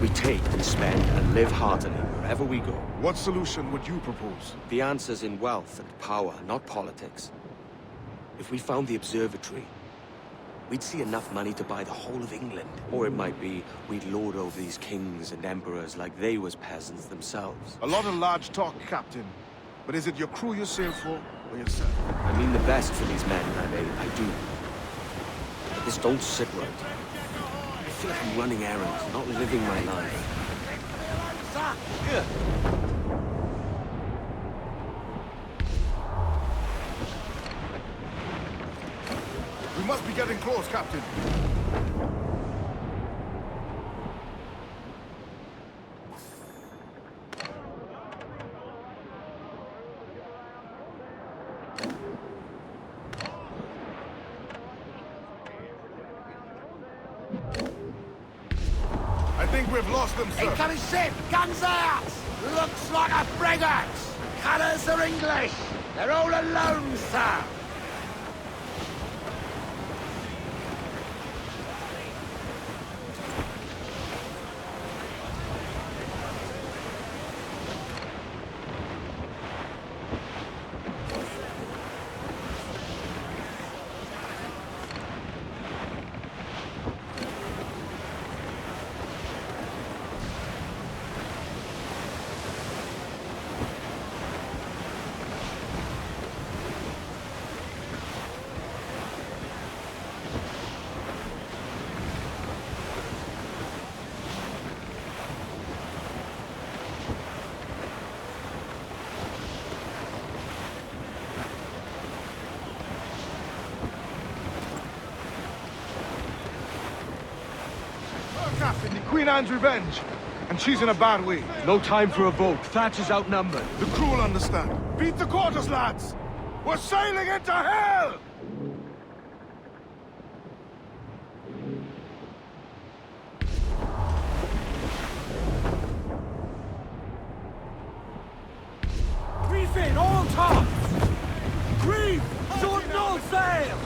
We take and spend and live heartily. wherever we go. What solution would you propose? The answer's in wealth and power, not politics. If we found the observatory, we'd see enough money to buy the whole of England. Or it might be we'd lord over these kings and emperors like they was peasants themselves. A lot of large talk, Captain. But is it your crew you sail for, or yourself? I mean the best for these men, I do. This don't sit right. I feel like I'm running errands, not living my life. Here. We must be getting close, Captain. I think we've lost them, sir. Incoming ship! Guns out! Looks like a frigate! Colours are English! They're all alone, sir! Captain, the Queen Anne's revenge. And she's in a bad way. No time for a vote. Thatch is outnumbered. The crew will understand. Beat the quarters, lads! We're sailing into hell! Reef in, all tops! Reef! Short all sail!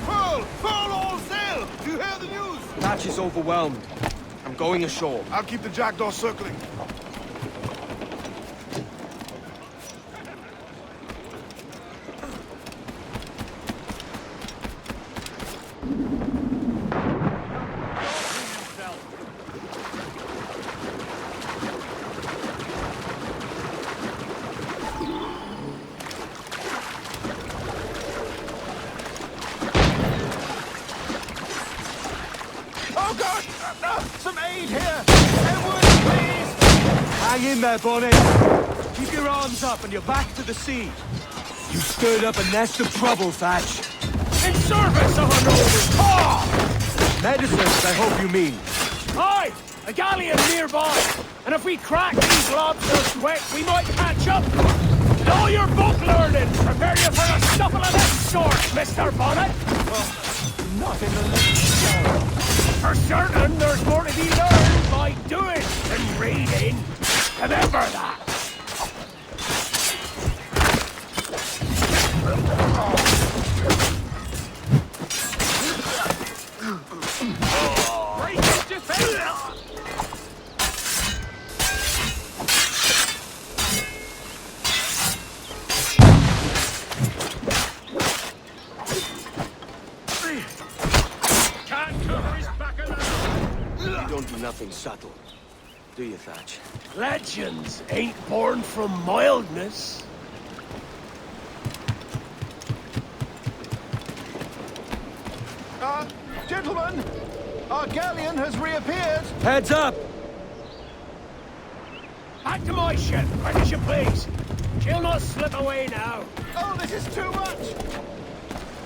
Full all sail! Do you hear the news? Thatch is overwhelmed. I'm going ashore. I'll keep the jackdaw circling. Oh God! Some aid here! Edward, please! Hang in there, Bonnet. Keep your arms up and your back to the sea. You stirred up a nest of trouble, Thatch. In service of a noble cause! Medicines, I hope you mean. Aye! A galleon nearby. And if we crack these lobsters quick, we might catch up. And all your book learning, prepare you for a scuffle of this sort, Mr. Bonnet. Well, not in the least. For certain, there's more to be learned by doing than reading. Remember that. Break it, defend! You don't do nothing subtle, do you, Thatch? Legends ain't born from mildness. Gentlemen, our galleon has reappeared. Heads up! Back to my ship, quick as you please. She'll not slip away now. Oh, this is too much!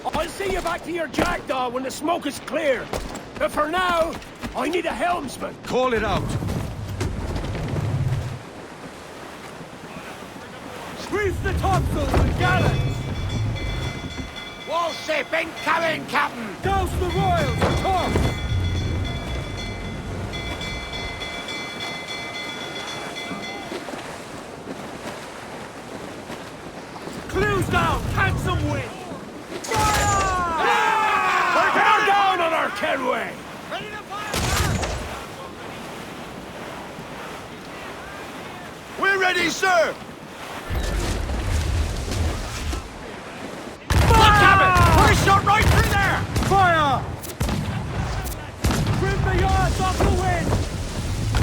I'll see you back to your jackdaw when the smoke is clear. But for now, I need a helmsman. Call it out. Reef the topsails and gallants! Wall ship incoming, Captain! Douse the royals and tops! Clews down! Catch some wind! Fire! We're down, down on our Kenway! Ready to fire! Ready, sir! Fire! Cabin! Put a shot right through there! Fire! Trim the yards off the wind!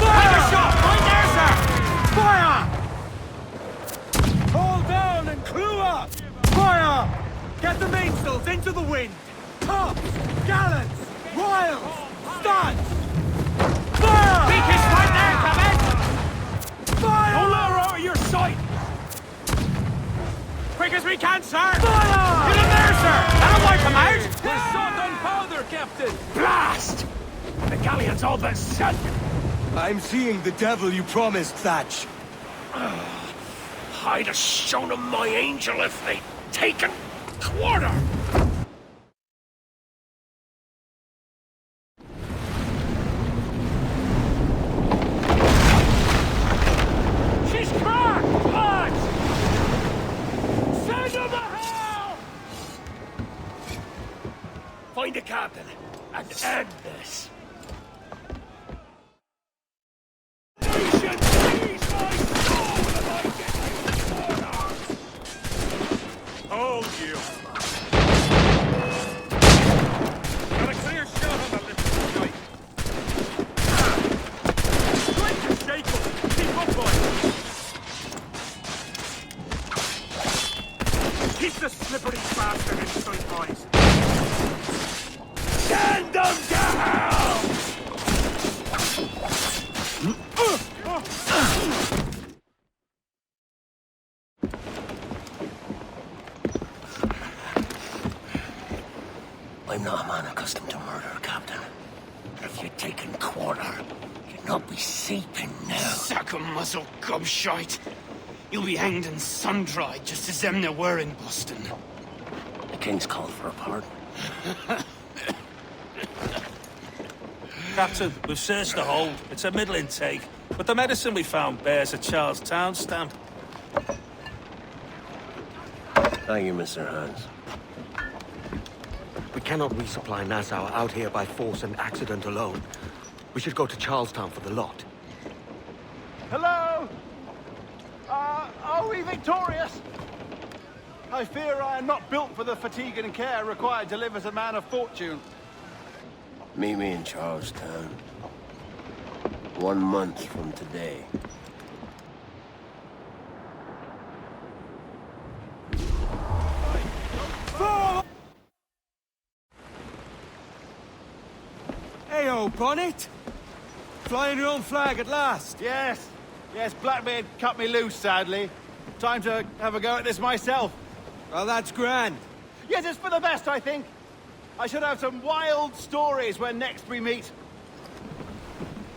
Fire! Take a shot right there, sir! Fire! Hold down and clue up! Fire! Get the mainsails into the wind! Tops! Gallants! Royals! Studs! Fire! Beak is right there, Cabin! Fire! Don't let her out of your sight! Quick as we can, sir! Fire! Get in there, sir! That'll wipe them out! We're short on powder, Captain! Blast! The galleon's all but sunk! I'm seeing the devil you promised, Thatch. I'd have shown them my angel if they'd taken quarter! She's cracked! Lads! Send them to hell! Find the captain and end this. Nation, seize my soul if I get you quarter! Hold you! Got a clear shot on the little guy. Straight to Jacob! Keep up, boys! Keep the slippery bastard in sight, boys! Send them to hell! I'm not a man accustomed to murder, Captain. If you'd taken quarter, you'd not be seeping now. Sack of muzzle gobshite! You'll be hanged and sun-dried just as them there were in Boston. The King's called for a pardon. Captain, we've searched the hold. It's a middling take, but the medicine we found bears a Charlestown stamp. Thank you, Mr. Hans. We cannot resupply Nassau out here by force and accident alone. We should go to Charlestown for the lot. Hello? Are we victorious? I fear I am not built for the fatigue and care required to live as a man of fortune. Meet me in Charlestown. 1 month from today. Heyo, Bonnet! Flying your own flag at last! Yes, Blackbeard cut me loose, sadly. Time to have a go at this myself. Well, that's grand. Yes, it's for the best, I think. I should have some wild stories when next we meet.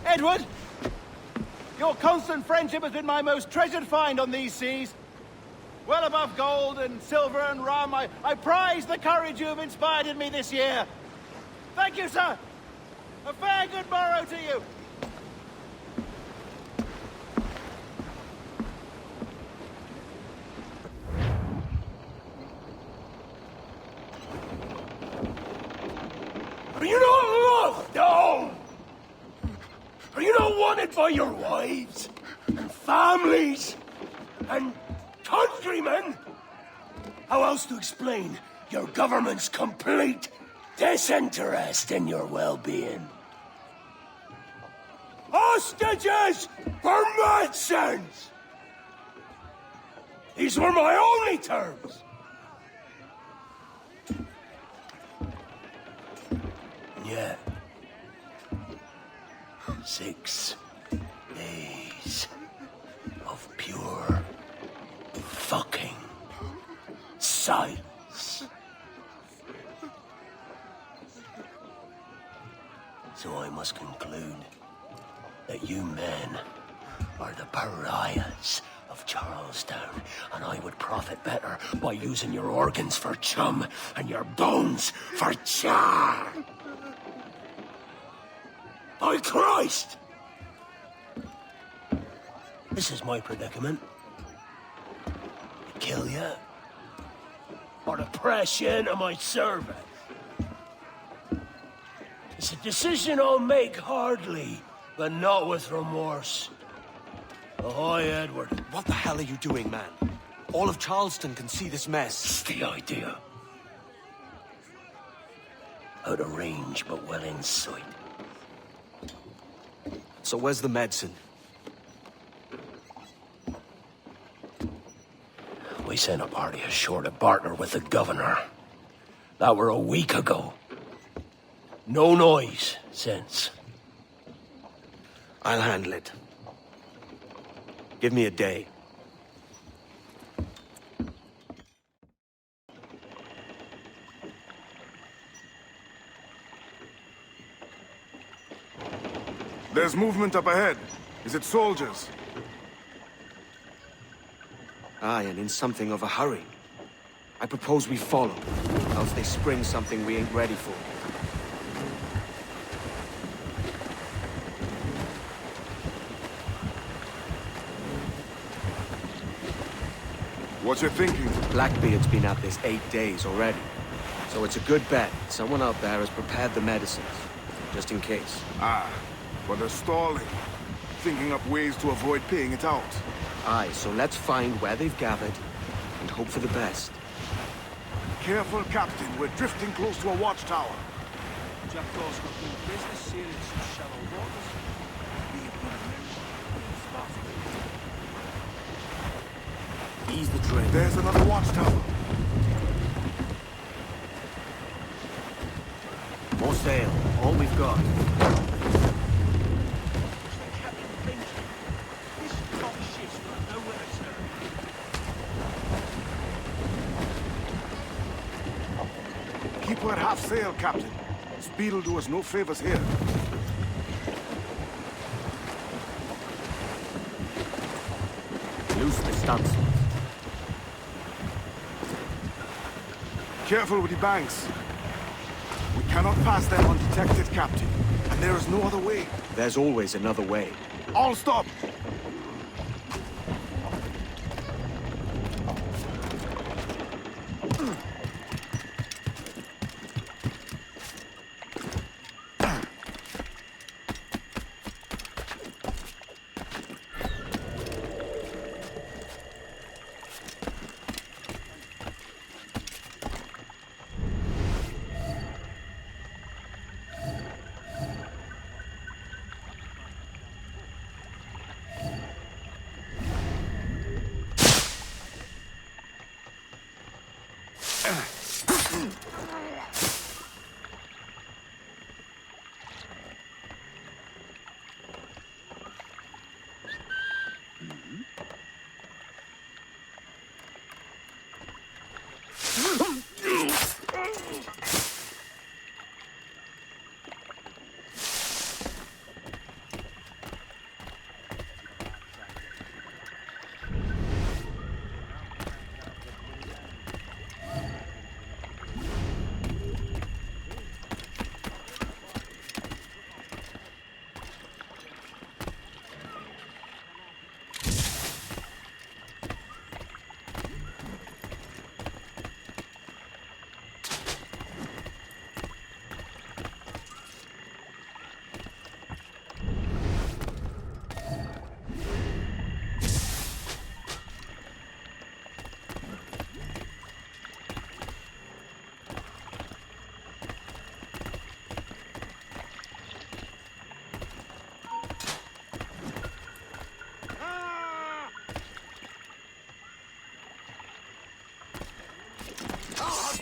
Edward! Your constant friendship has been my most treasured find on these seas. Well above gold and silver and rum, I prize the courage you have inspired in me this year. Thank you, sir. A fair good morrow to you. Are you not loved, no? Are you not wanted by your wives, and families, and countrymen? How else to explain your government's complete disinterest in your well-being? Hostages for medicines! These were my only terms. Yeah. 6 days of pure fucking silence. So I must conclude that you men are the pariahs of Charlestown, and I would profit better by using your organs for chum and your bones for char. By Christ! This is my predicament. To kill you, or to press you into my service. It's a decision I'll make hardly, but not with remorse. Ahoy, Edward. What the hell are you doing, man? All of Charleston can see this mess. It's the idea. Out of range, but well in sight. So where's the medicine? We sent a party ashore to barter with the governor. That were a week ago. No noise since. I'll handle it. Give me a day. There's movement up ahead. Is it soldiers? Aye, and in something of a hurry. I propose we follow, else they spring something we ain't ready for. What you thinking? Blackbeard's been at this 8 days already. So it's a good bet. Someone out there has prepared the medicines, just in case. Ah, but they're stalling. Thinking up ways to avoid paying it out. Aye, so let's find where they've gathered, and hope for the best. Careful, Captain. We're drifting close to a watchtower. Jackdaw's got doing business sailing some shallow waters. Ease the train. There's another watchtower. More sail. All we've got. Keep her at half sail, Captain. Speed'll do us no favors here. Loose the stunts. Careful with the banks. We cannot pass them undetected, Captain. And there is no other way. There's always another way. All stop!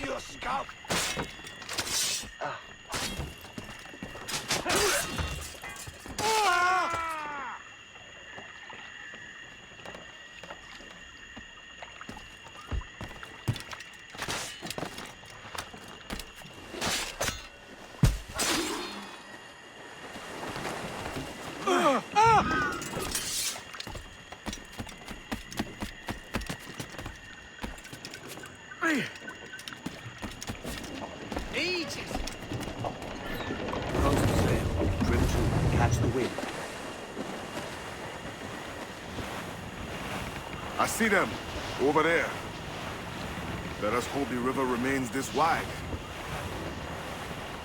You scout! I see them. Over there. Let us hope the river remains this wide.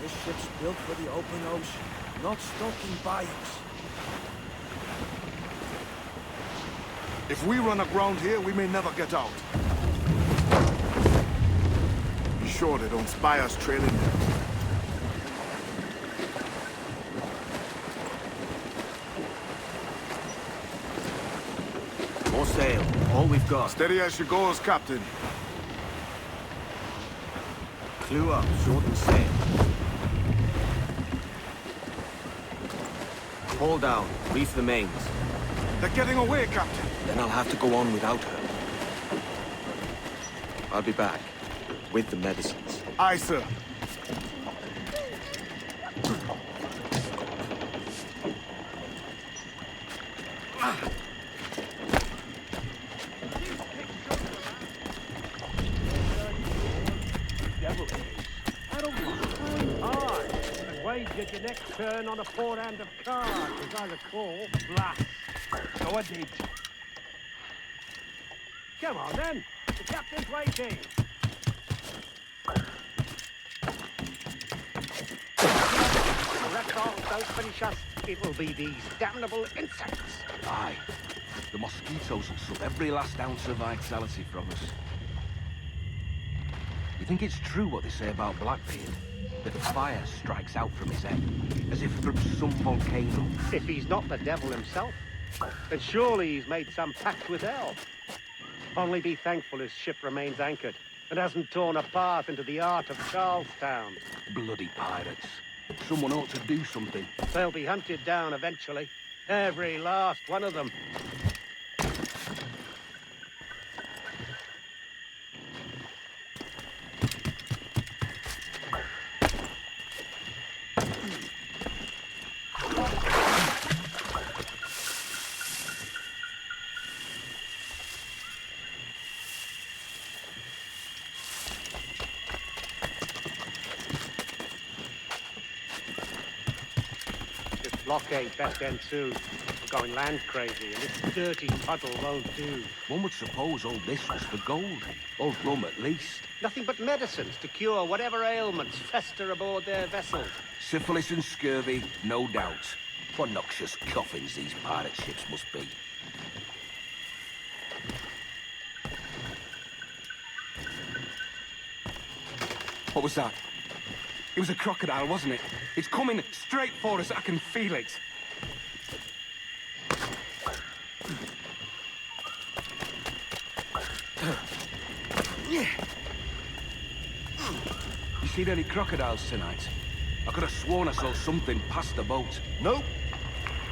This ship's built for the open ocean, not stuck in bayous. If we run aground here, we may never get out. Be sure they don't spy us trailing there. More sail. All we've got. Steady as she goes, Captain. Clew up, shorten sail. Haul down, reef the mains. They're getting away, Captain. Then I'll have to go on without her. I'll be back. With the medicines. Aye, sir. Get your next turn on a forehand of cards, as I recall. Blast. So I did. Come on, then. The captain's waiting. The reptiles don't finish us. It will be these damnable insects. Aye. The mosquitoes will suck every last ounce of vitality from us. You think it's true what they say about Blackbeard? That fire strikes out from his head, as if from some volcano. If he's not the devil himself, then surely he's made some pact with hell. Only be thankful his ship remains anchored and hasn't torn a path into the heart of Charlestown. Bloody pirates. Someone ought to do something. They'll be hunted down eventually. Every last one of them. Blockade best end soon. We're going land crazy, and this dirty puddle won't do. One would suppose all this was for gold. Or rum, at least. Nothing but medicines to cure whatever ailments fester aboard their vessels. Syphilis and scurvy, no doubt. What noxious coffins these pirate ships must be. What was that? It was a crocodile, wasn't it? It's coming straight for us. I can feel it. You seen any crocodiles tonight? I could have sworn I saw something past the boat. Nope.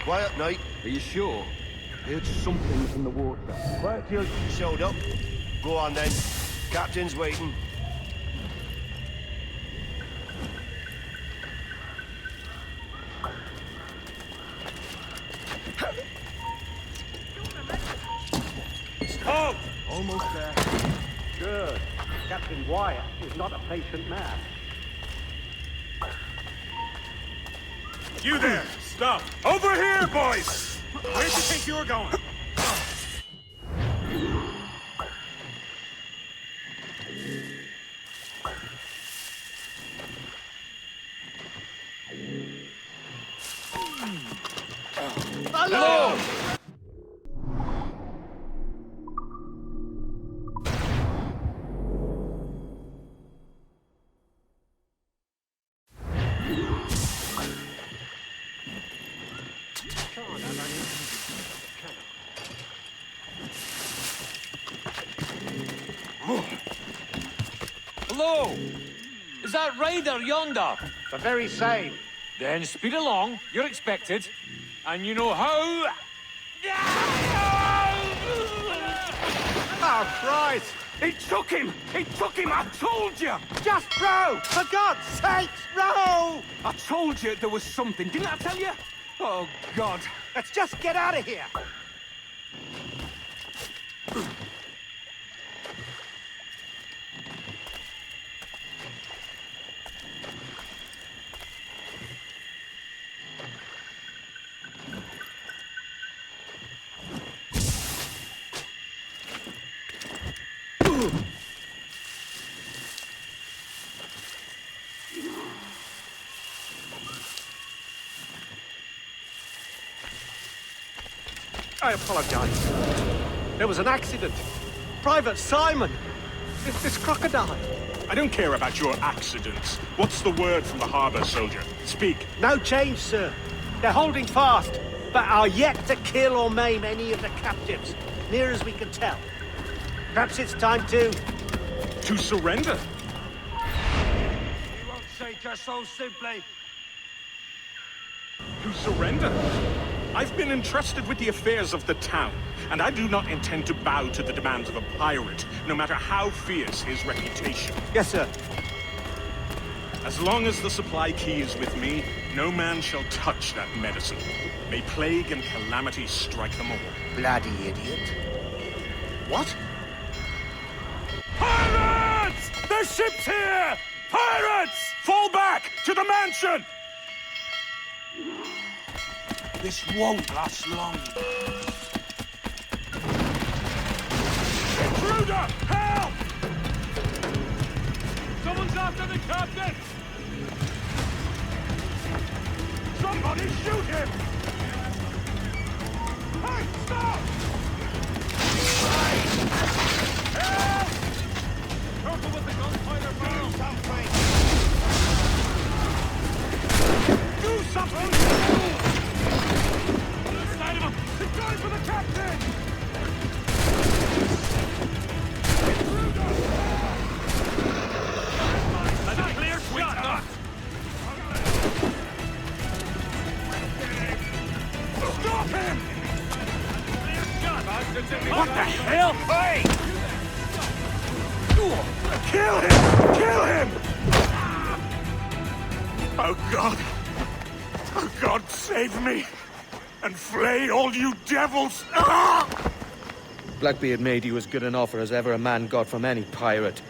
Quiet night. Are you sure? I heard something in the water. Quiet till you showed up. Go on then. Captain's waiting. Stop! Almost there. Good. Captain Wyatt is not a patient man. You there! Stop! Over here, boys! Where do you think you were going? Hello! Hello! Is that rider yonder? The very same. Then speed along. You're expected. And you know how... Oh, Christ! He took him! He took him! I told you! Just row! For God's sakes, row! I told you there was something. Didn't I tell you? Oh, God. Let's just get out of here. I apologize. There was an accident. Private Simon! This crocodile. I don't care about your accidents. What's the word from the harbor, soldier? Speak. No change, sir. They're holding fast, but are yet to kill or maim any of the captives, near as we can tell. Perhaps it's time to... To surrender? He won't say just so simply. To surrender? I've been entrusted with the affairs of the town, and I do not intend to bow to the demands of a pirate, no matter how fierce his reputation. Yes, sir. As long as the supply key is with me, no man shall touch that medicine. May plague and calamity strike them all. Bloody idiot. What? Pirates! The ship's here! Pirates! Fall back! To the mansion! This won't last long. Intruder! Help! Someone's after the captain! Somebody shoot him! Hey, stop! Help! Careful with the gunfighter barrel! Do something! Side of him! It's going for the captain! That's a clear shot! Stop him! Clear shot! What the hell? Hey! Kill him! Kill him! Oh God! Oh God, save me! And flay all you devils! Ah! Blackbeard made you as good an offer as ever a man got from any pirate.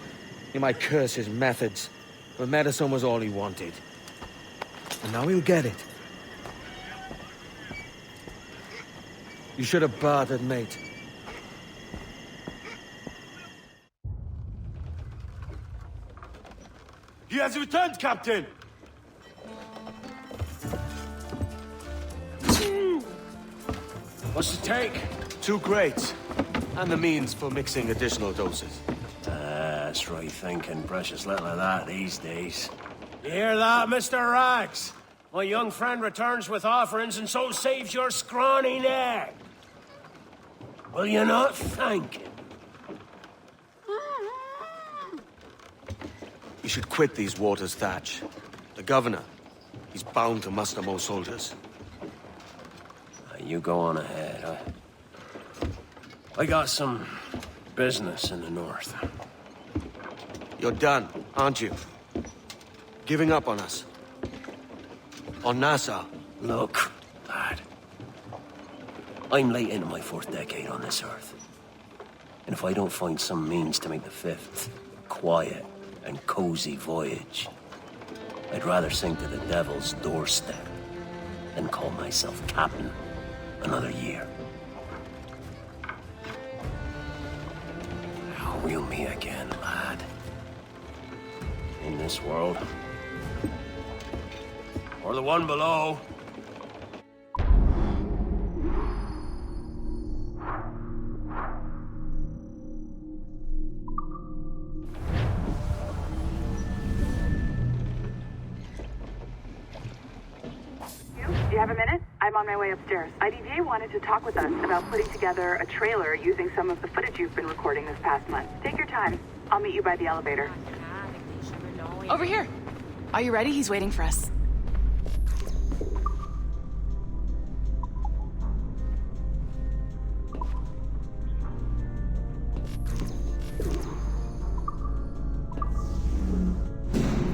You might curse his methods, but medicine was all he wanted. And now he'll get it. You should have bartered, mate. He has returned, Captain! What's the take? 2 crates. And the means for mixing additional doses. That's right thinking. Precious little of that these days. You hear that, Mr. Rags? My young friend returns with offerings and so saves your scrawny neck. Will you not thank him? You should quit these waters, Thatch. The governor, he's bound to muster more soldiers. You go on ahead. I got some business in the north. You're done, aren't you? Giving up on us? On Nassau? Look, lad. I'm late into my 4th decade on this earth. And if I don't find some means to make the 5th quiet and cozy voyage, I'd rather sink to the devil's doorstep than call myself captain another year. Reel me again, lad. In this world. Or the one below. Do you have a minute? I'm on my way upstairs. IDJ wanted to talk with us about putting together a trailer using some of the footage you've been recording this past month. Take your time. I'll meet you by the elevator. Over here. Are you ready? He's waiting for us.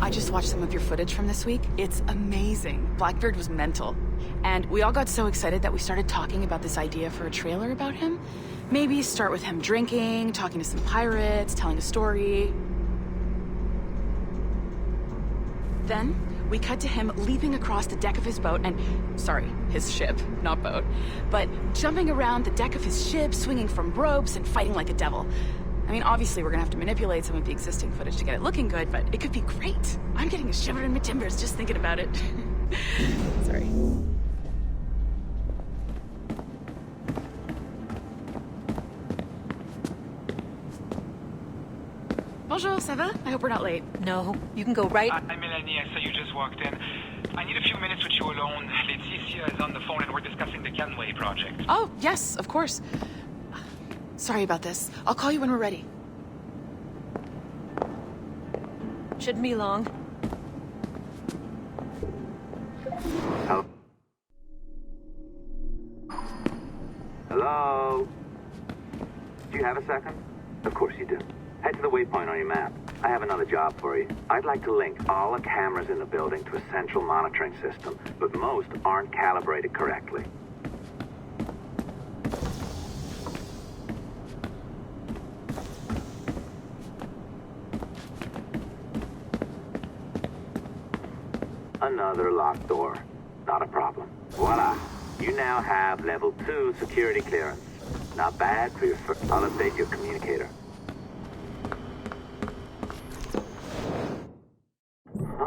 I just watched some of your footage from this week. It's amazing. Blackbeard was mental. And we all got so excited that we started talking about this idea for a trailer about him. Maybe start with him drinking, talking to some pirates, telling a story. Then, we cut to him leaping across the deck of his boat and... Sorry, his ship, not boat. But jumping around the deck of his ship, swinging from ropes, and fighting like a devil. I mean, obviously, we're gonna have to manipulate some of the existing footage to get it looking good, but it could be great. I'm getting a shiver in my timbers just thinking about it. Sorry. Bonjour, ça va? I hope we're not late. No, you can go right... I'm Melanie, I saw you just walked in. I need a few minutes with you alone. Laetitia is on the phone and we're discussing the Kenway project. Oh, yes, of course. Sorry about this. I'll call you when we're ready. Shouldn't be long. Hello? Do you have a second? Of course you do. Head to the waypoint on your map. I have another job for you. I'd like to link all the cameras in the building to a central monitoring system, but most aren't calibrated correctly. Another locked door. Not a problem. Voila. You now have level 2 security clearance. Not bad for your I'll update your communicator.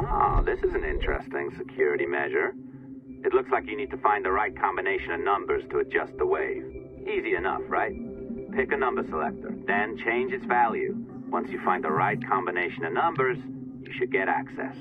Ah, this is an interesting security measure. It looks like you need to find the right combination of numbers to adjust the wave. Easy enough, right? Pick a number selector, then change its value. Once you find the right combination of numbers, you should get access.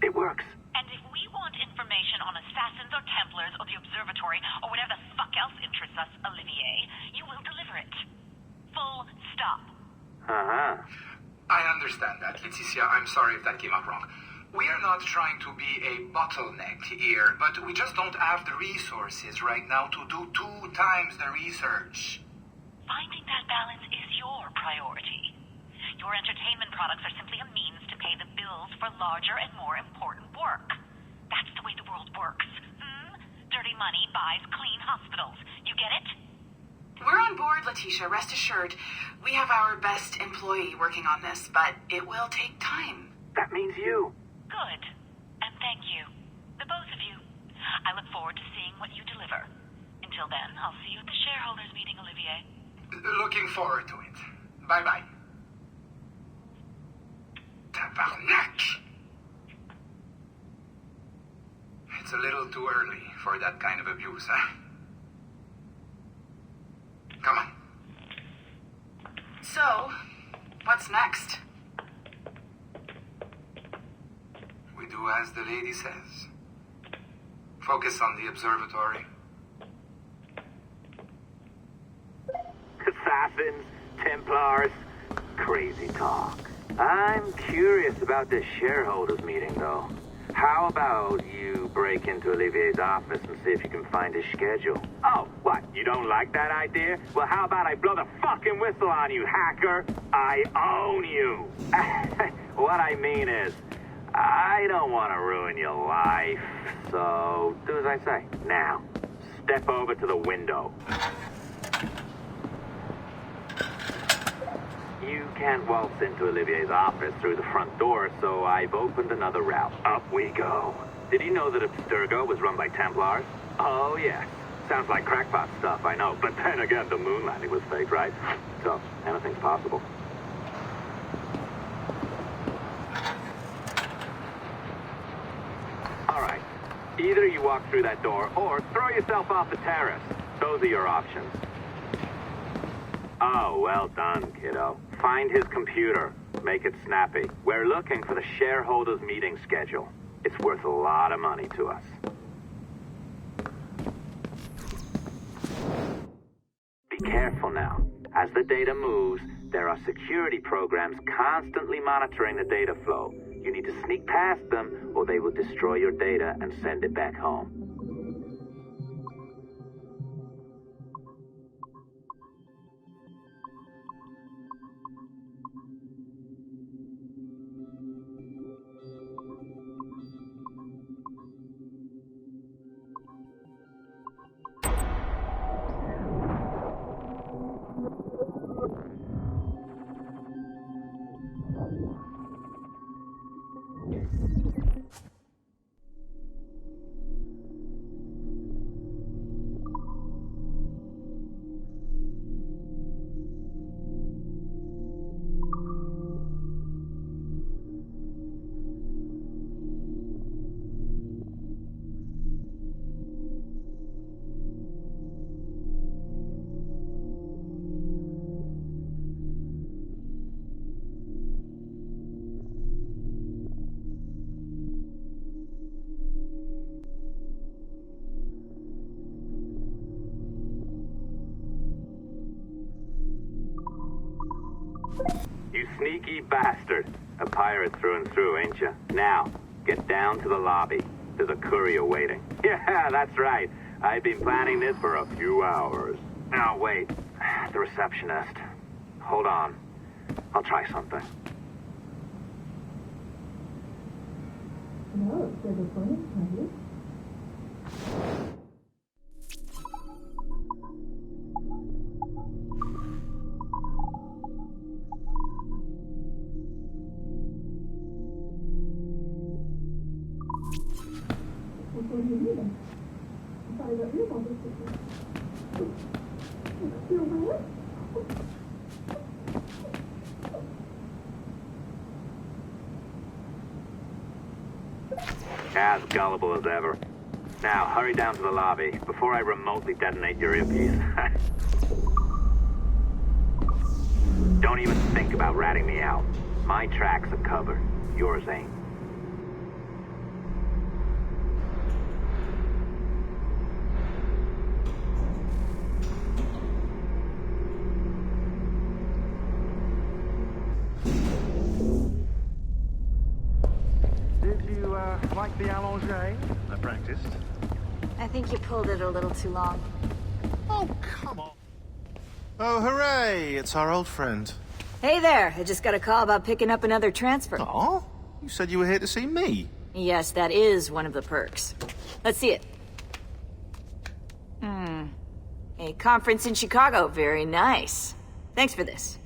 It works. And if we want information on assassins or Templars or the observatory or whatever the fuck else interests us, Olivier, you will deliver it. Full stop. Uh-huh. I understand that, Laetitia. I'm sorry if that came out wrong. We are not trying to be a bottleneck here, but we just don't have the resources right now to do 2 times the research. Finding that balance is your priority. Your entertainment products are simply a means to pay the bills for larger and more important work. That's the way the world works. Dirty money buys clean hospitals. You get it? We're on board, Letitia, rest assured. We have our best employee working on this, but it will take time. That means you. Good. And thank you. The both of you. I look forward to seeing what you deliver. Until then, I'll see you at the shareholders meeting, Olivier. Looking forward to it. Bye-bye. Tabarnak! It's a little too early for that kind of abuse, huh? Come on. So, what's next? We do as the lady says. Focus on the observatory. Assassins, Templars, crazy talk. I'm curious about this shareholders meeting, though. How about you break into Olivier's office and see if you can find his schedule? Oh, what? You don't like that idea? Well, how about I blow the fucking whistle on you, hacker? I own you. What I mean is, I don't want to ruin your life. So, do as I say. Now, step over to the window. You can't waltz into Olivier's office through the front door, so I've opened another route. Up we go. Did you know that Abstergo was run by Templars? Oh, yes. Sounds like crackpot stuff, I know. But then again, the moon landing was fake, right? So, anything's possible. All right. Either you walk through that door, or throw yourself off the terrace. Those are your options. Oh, well done, kiddo. Find his computer. Make it snappy. We're looking for the shareholders meeting schedule. It's worth a lot of money to us. Be careful now. As the data moves, there are security programs constantly monitoring the data flow. You need to sneak past them, or they will destroy your data and send it back home. sneaky bastard. A pirate through and through, ain't you? Now, get down to the lobby. There's a courier waiting. Yeah, that's right. I've been planning this for a few hours. Now, wait. The receptionist. Hold on. I'll try something. No, there's a phone. As gullible as ever. Now, hurry down to the lobby before I remotely detonate your earpiece. Don't even think about ratting me out. My tracks are covered. Yours ain't. Like the allongé? I practiced. I think you pulled it a little too long. Oh, come on. Oh, hooray! It's our old friend. Hey there, I just got a call about picking up another transfer. Oh? You said you were here to see me. Yes, that is one of the perks. Let's see it. A conference in Chicago, very nice. Thanks for this.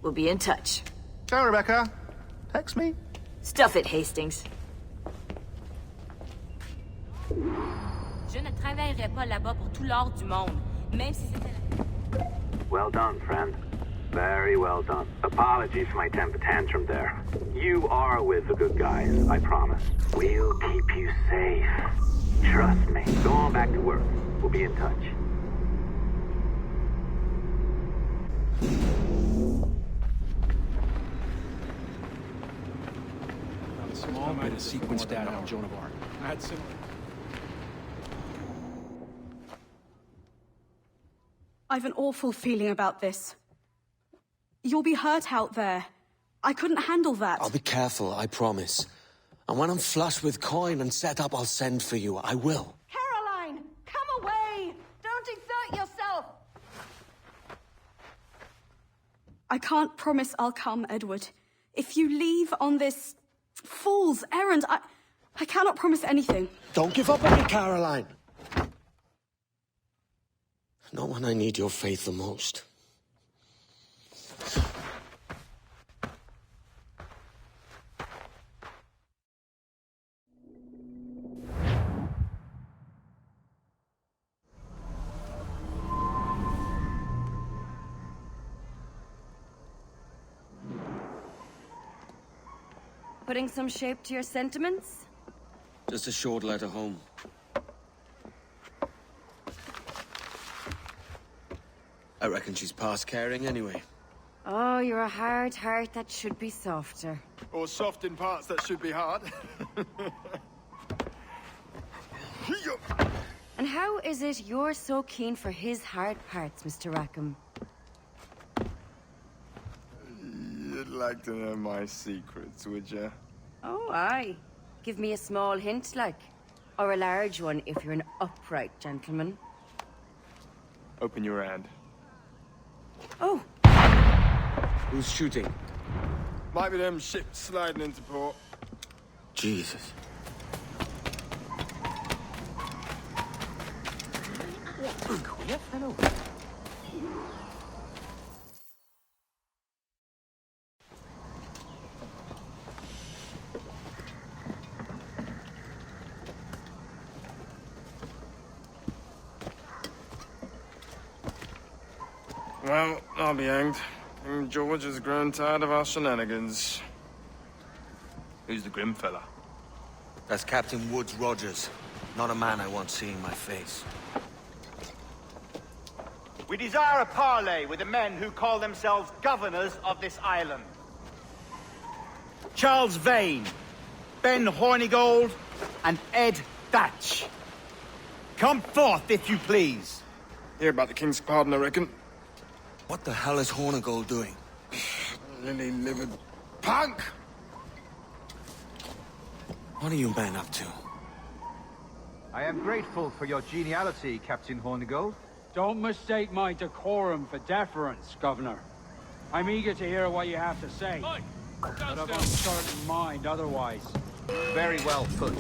We'll be in touch. Ciao, Rebecca. Text me. Stuff it, Hastings. Je ne travaillerai pas là-bas pour tout l'or du monde, même si c'était... Well done, friend. Very well done. Apologies for my temper tantrum there. You are with the good guys, I promise. We'll keep you safe. Trust me. Go on back to work. We'll be in touch. A small bit of sequence data on Joan of Arc. That's similar. I've an awful feeling about this. You'll be hurt out there. I couldn't handle that. I'll be careful, I promise. And when I'm flush with coin and set up, I'll send for you. I will. Caroline! Come away! Don't exert yourself! I can't promise I'll come, Edward. If you leave on this fool's errand, I cannot promise anything. Don't give up on me, Caroline! Not when I need your faith the most. Putting some shape to your sentiments? Just a short letter home. I reckon she's past caring anyway. Oh, you're a hard heart that should be softer. Or soft in parts that should be hard. And how is it you're so keen for his hard parts, Mr. Rackham? You'd like to know my secrets, would you? Oh, aye. Give me a small hint, like. Or a large one, if you're an upright gentleman. Open your hand. Oh. Who's shooting? Might be them ships sliding into port. Jesus. Queer fellow. Well, I'll be hanged. King George has grown tired of our shenanigans. Who's the grim fella? That's Captain Woods Rogers. Not a man I want seeing my face. We desire a parley with the men who call themselves governors of this island. Charles Vane, Ben Hornigold, and Ed Thatch. Come forth, if you please. Hear about the King's pardon, I reckon. What the hell is Hornigold doing? lily-livered punk! What are you men up to? I am grateful for your geniality, Captain Hornigold. Don't mistake my decorum for deference, Governor. I'm eager to hear what you have to say. But I've uncertain mind otherwise. Very well put.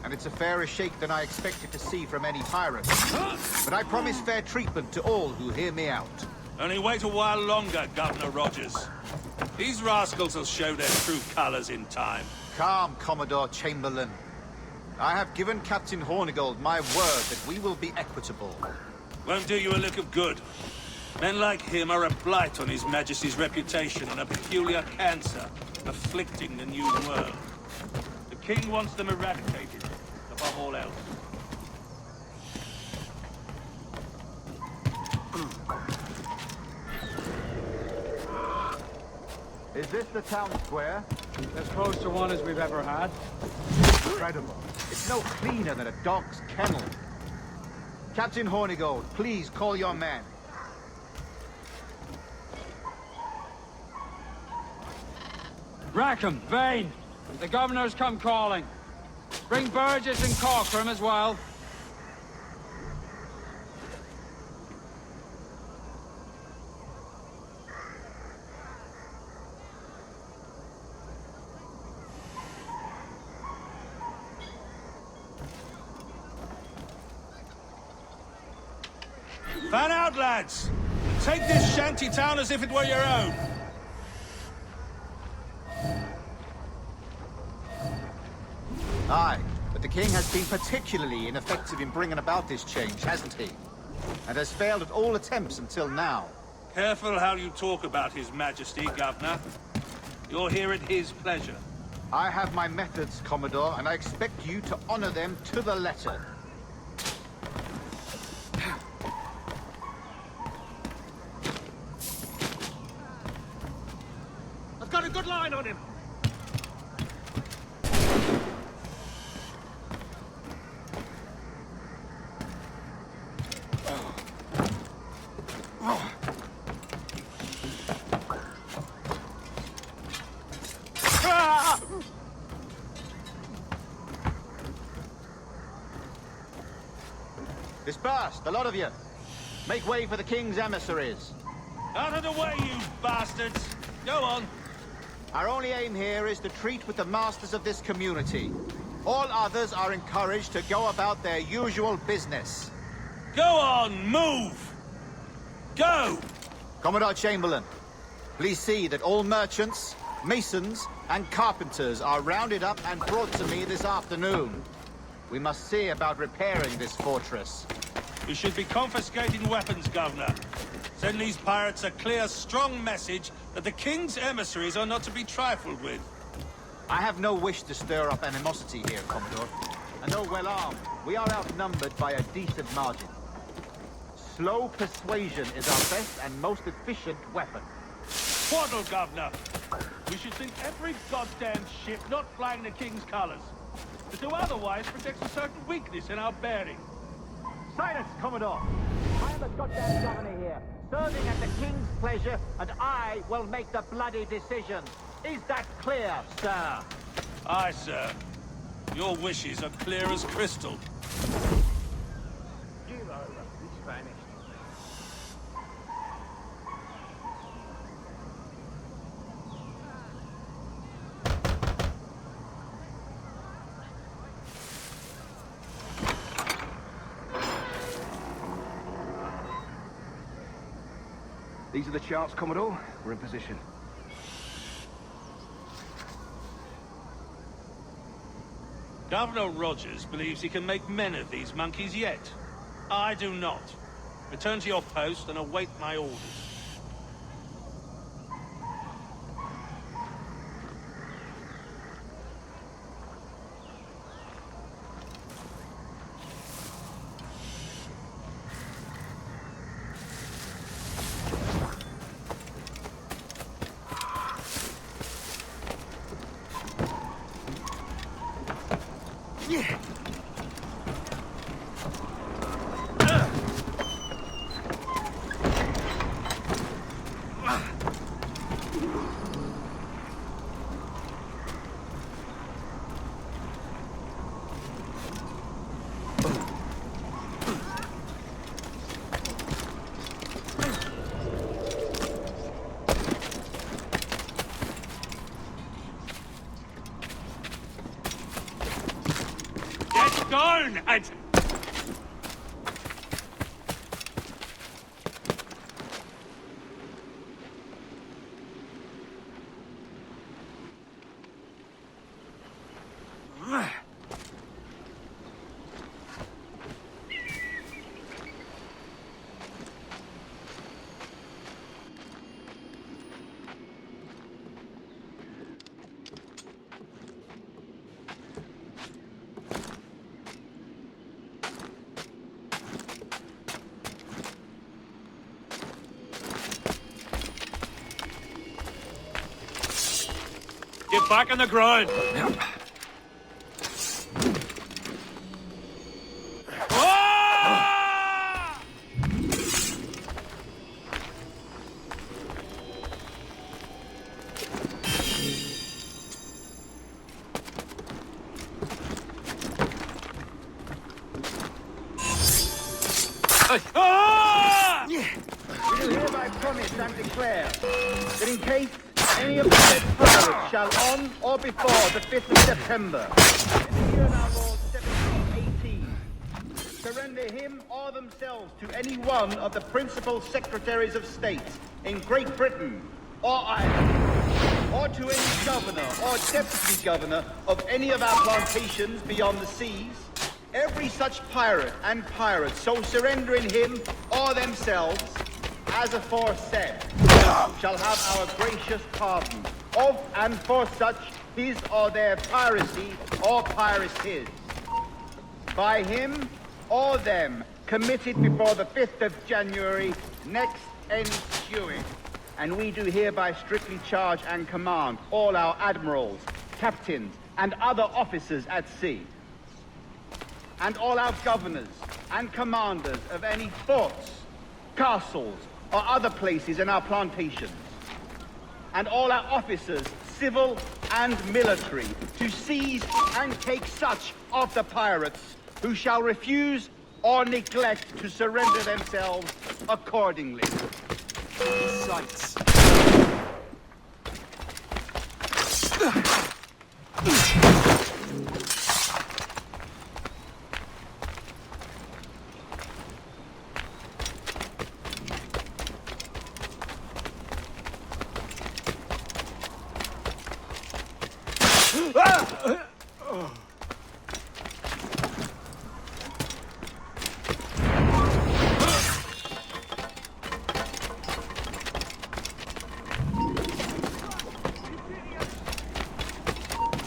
And it's a fairer shake than I expected to see from any pirate. But I promise fair treatment to all who hear me out. Only wait a while longer, Governor Rogers. These rascals will show their true colors in time. Calm, Commodore Chamberlain. I have given Captain Hornigold my word that we will be equitable. Won't do you a lick of good. Men like him are a blight on His Majesty's reputation and a peculiar cancer afflicting the New World. The King wants them eradicated, above all else. Is this the town square? As close to one as we've ever had. Incredible. It's no cleaner than a dog's kennel. Captain Hornigold, please call your men. Rackham, Vane! The Governor's come calling. Bring Burgess and Cockram as well. Fan out, lads! Take this shanty town as if it were your own. Aye, but the King has been particularly ineffective in bringing about this change, hasn't he? And has failed at all attempts until now. Careful how you talk about His Majesty, Governor. You're here at his pleasure. I have my methods, Commodore, and I expect you to honor them to the letter. I've got a good line on him. Disperse, the lot of you. Make way for the King's emissaries. Out of the way, you bastards! Go on. Our only aim here is to treat with the masters of this community. All others are encouraged to go about their usual business. Go on, move! Go! Commodore Chamberlain, please see that all merchants, masons, and carpenters are rounded up and brought to me this afternoon. We must see about repairing this fortress. You should be confiscating weapons, Governor. Send these pirates a clear, strong message that the King's emissaries are not to be trifled with. I have no wish to stir up animosity here, Commodore. And though well armed, we are outnumbered by a decent margin. Slow persuasion is our best and most efficient weapon. Twaddle, Governor! We should sink every goddamn ship not flying the King's colors. To do otherwise protects a certain weakness in our bearing. Silence, Commodore! I am the goddamn governor here, serving at the King's pleasure, and I will make the bloody decision. Is that clear, sir? Aye, sir. Your wishes are clear as crystal. Give over. It's vanished. These are the charts, Commodore. We're in position. Governor Rogers believes he can make men of these monkeys yet. I do not. Return to your post and await my orders. Get down and... Get back on the ground! We do hereby promise and declare that in case any of the said pirates shall on or before the 5th of September, in the year of our Lord 1718, surrender him or themselves to any one of the principal secretaries of state in Great Britain or Ireland, or to any governor or deputy governor of any of our plantations beyond the seas, every such pirate and pirate so surrendering him or themselves, as aforesaid, shall have our gracious pardon of and for such his or their piracy or piracies, by him or them committed before the 5th of January next ensuing. And we do hereby strictly charge and command all our admirals, captains, and other officers at sea, and all our governors and commanders of any forts, castles, or other places in our plantations, and all our officers, civil and military, to seize and take such of the pirates who shall refuse or neglect to surrender themselves accordingly. Sights.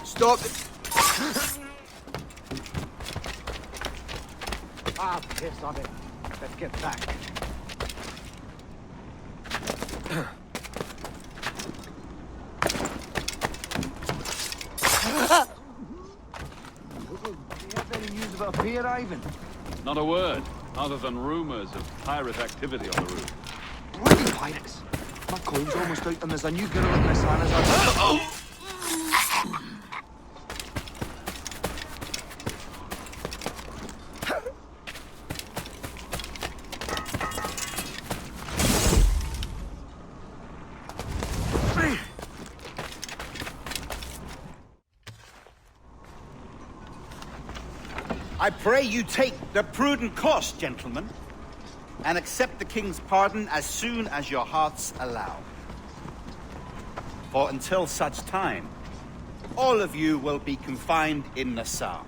Stop it. Piss on it. Let's get back. Do you have any news about Pier Ivan? Not a word, other than rumors of pirate activity on the route. Bloody pirates! My coin's almost out and there's a new girl in this hand as I pray you take the prudent course, gentlemen, and accept the king's pardon as soon as your hearts allow. For until such time, all of you will be confined in Nassau.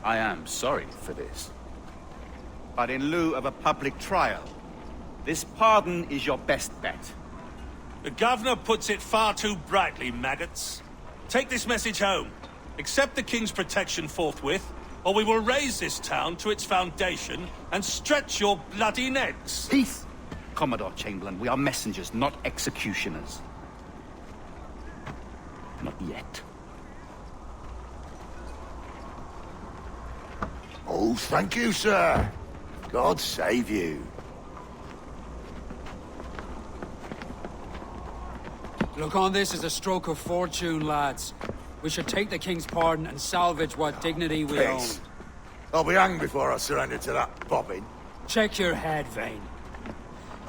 I am sorry for this, but in lieu of a public trial, this pardon is your best bet. The governor puts it far too brightly, maggots. Take this message home. Accept the king's protection forthwith, or we will raise this town to its foundation and stretch your bloody necks. Peace! Commodore Chamberlain, we are messengers, not executioners. Not yet. Oh, thank you, sir. God save you. Look on this as a stroke of fortune, lads. We should take the king's pardon and salvage what dignity we own. Peace. I'll be hanged before I surrender to that bobbin. Check your head, Vane.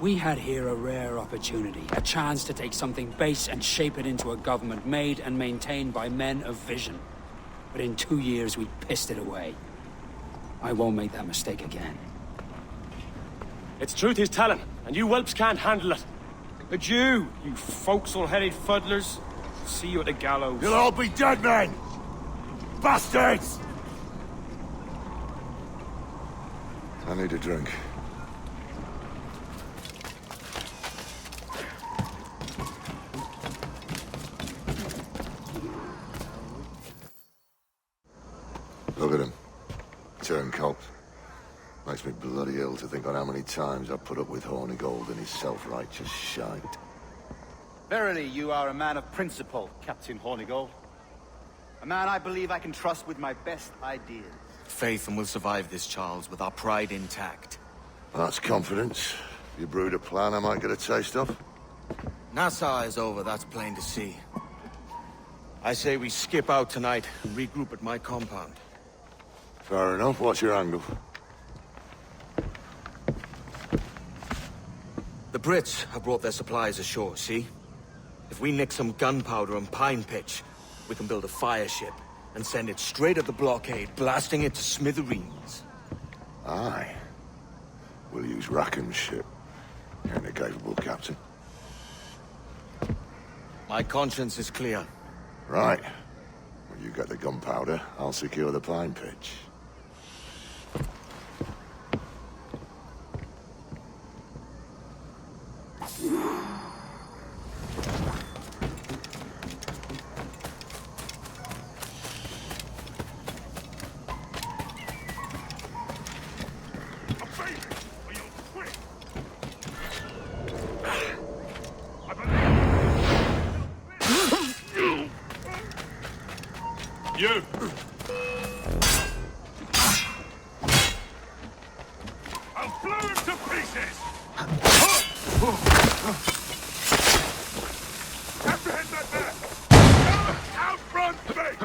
We had here a rare opportunity, a chance to take something base and shape it into a government made and maintained by men of vision. but in 2 years we pissed it away. I won't make that mistake again. It's truth he's telling, and you whelps can't handle it. Adieu, you forecastle-headed fuddlers. See you at the gallows. You'll all be dead men! Bastards! I need a drink. Look at him. Turncoat. Makes me bloody ill to think on how many times I've put up with Hornigold and his self-righteous shite. Verily, you are a man of principle, Captain Hornigold. A man I believe I can trust with my best ideas. Faith, and we'll survive this, Charles, with our pride intact. That's confidence. You brewed a plan I might get a taste of? Nassau is over, that's plain to see. I say we skip out tonight and regroup at my compound. Fair enough. What's your angle? The Brits have brought their supplies ashore, see? If we nick some gunpowder and pine pitch, we can build a fire ship and send it straight at the blockade, blasting it to smithereens. Aye. We'll use Rackham's ship. You're an capable captain. My conscience is clear. Right. Well, you get the gunpowder, I'll secure the pine pitch. You! I'll blow him to pieces! Apprehend that man! Out front, mate!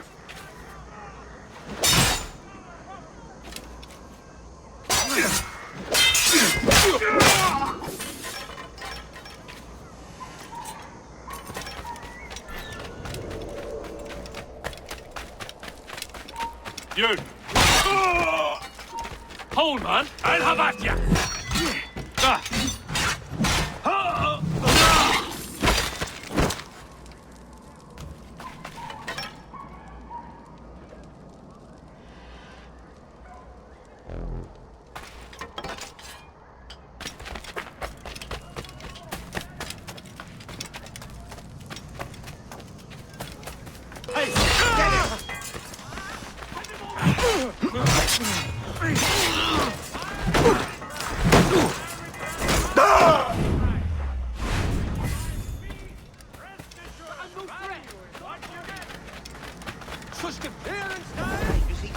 You! Hold, man! I'll have at ya!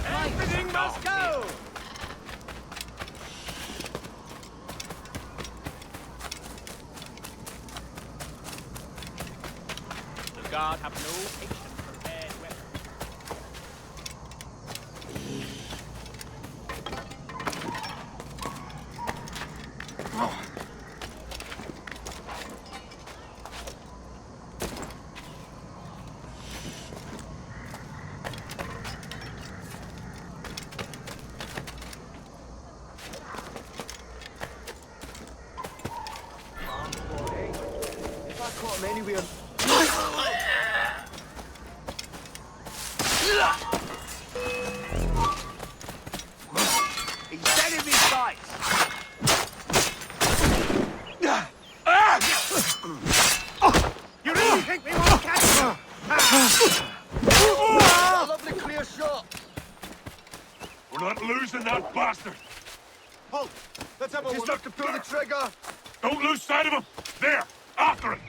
Everything must go! The guard have no patience for bad weapons. Anywhere. He's dead in his sights! You really think we won't catch him? A lovely clear shot. We're not losing that bastard! Halt! Let's have a just have to pull the trigger. Don't lose sight of him! There! After him!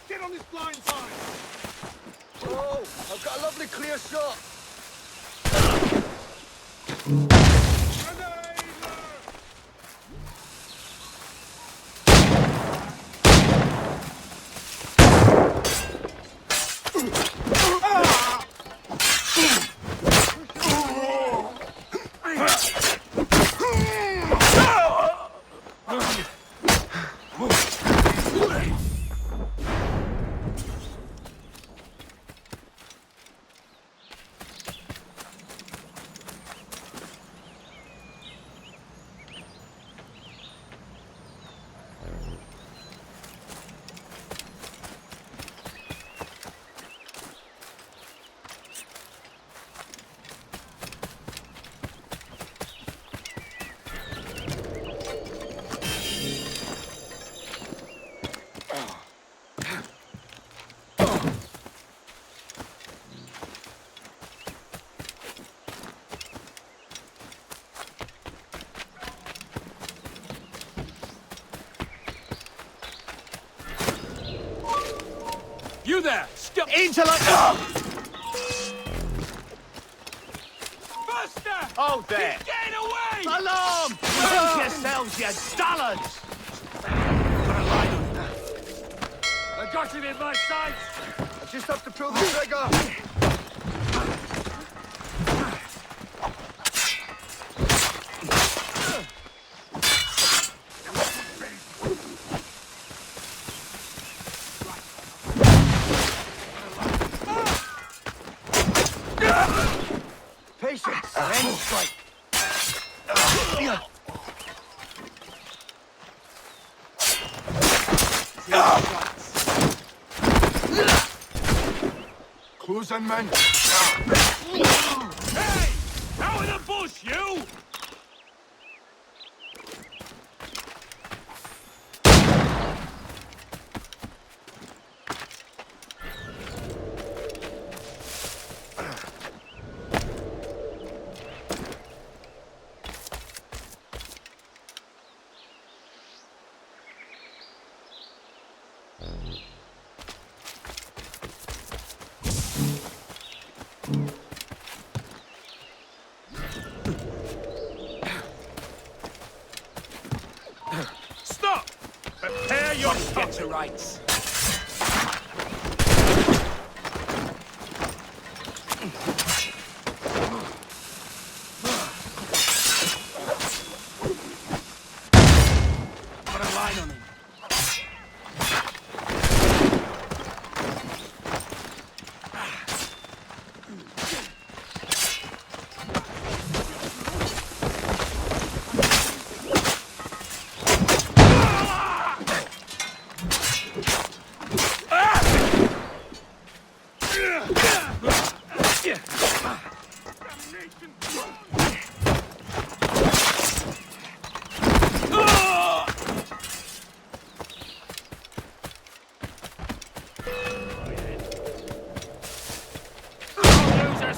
Get on this blind side! Oh, I've got a lovely clear shot. Into like... Buster! Oh, there! He's getting away! Alarm! Brace yourselves, you dullards! I got him in my sights! I just have to pull the trigger. Patience! End strike! Closing, men. Hey! Out of the bush, you! Stop! Prepare your get to rights. Put a line on him.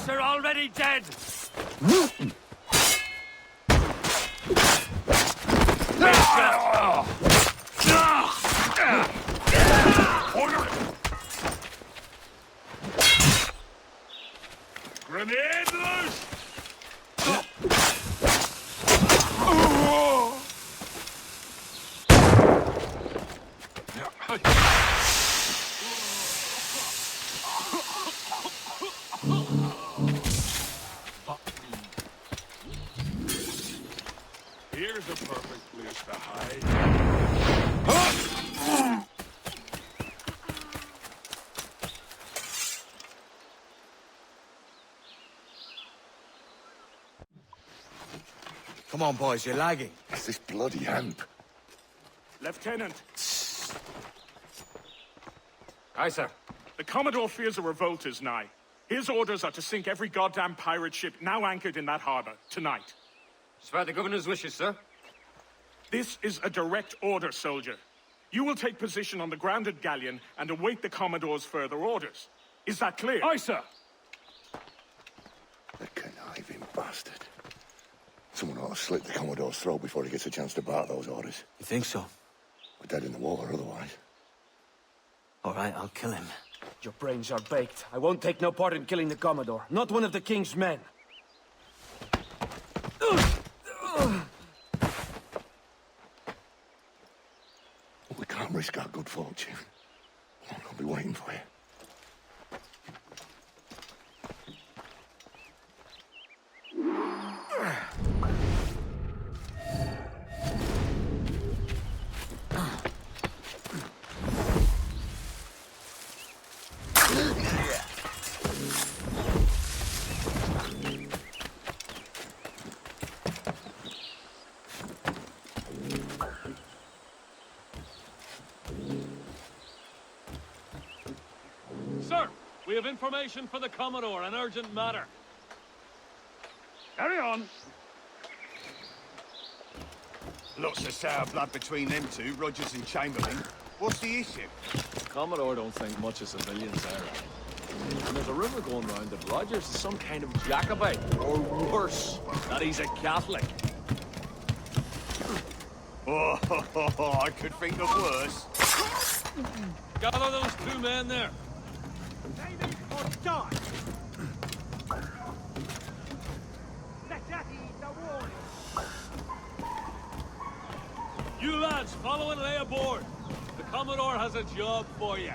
They're already dead! Grenade loose! Here's a perfect place to hide. Come on, boys, you're lagging. It's this bloody hemp. Lieutenant. Aye, sir. The Commodore fears a revolt is nigh. His orders are to sink every goddamn pirate ship now anchored in that harbor, tonight. It's the governor's wishes, sir. This is a direct order, soldier. You will take position on the grounded galleon and await the Commodore's further orders. Is that clear? Aye, sir. The conniving bastard. Someone ought to slit the Commodore's throat before he gets a chance to bark those orders. You think so? We're dead in the water otherwise. All right, I'll kill him. Your brains are baked. I won't take no part in killing the Commodore. Not one of the King's men. We can't risk our good fortune. I'll be waiting for you. Sir, we have information for the Commodore, an urgent matter. Carry on. Lots of sour blood between them two, Rogers and Chamberlain. What's the issue? Commodore don't think much of civilians, Sarah. And there's a rumor going around that Rogers is some kind of Jacobite, or worse, that he's a Catholic. Oh, I could think of worse. Gather those two men there. Boys, follow and lay aboard. The Commodore has a job for you.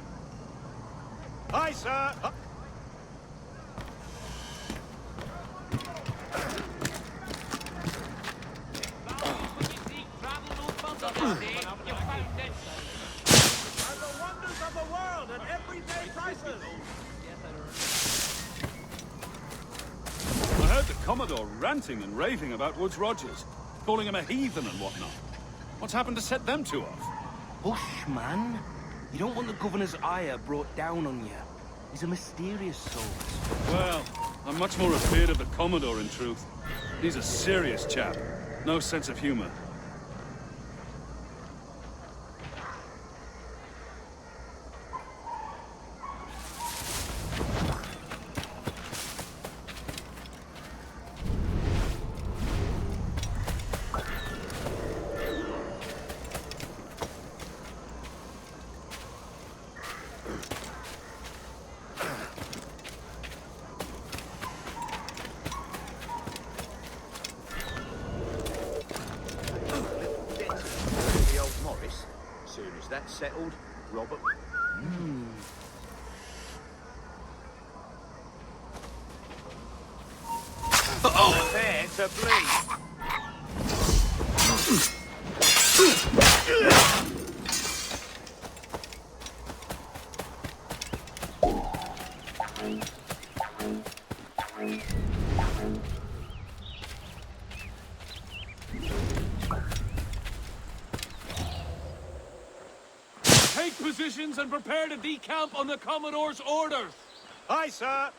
Aye, sir. And the wonders of the world at everyday prices. I heard the Commodore ranting and raving about Woods Rogers, calling him a heathen and whatnot. What's happened to set them two off? Hush, man. You don't want the governor's ire brought down on you. He's a mysterious soul. Well, I'm much more afraid of the Commodore, in truth. He's a serious chap. No sense of humor. That's settled, Robert. Prepare to bleed. Take positions and prepare to decamp on the Commodore's orders. Aye, sir.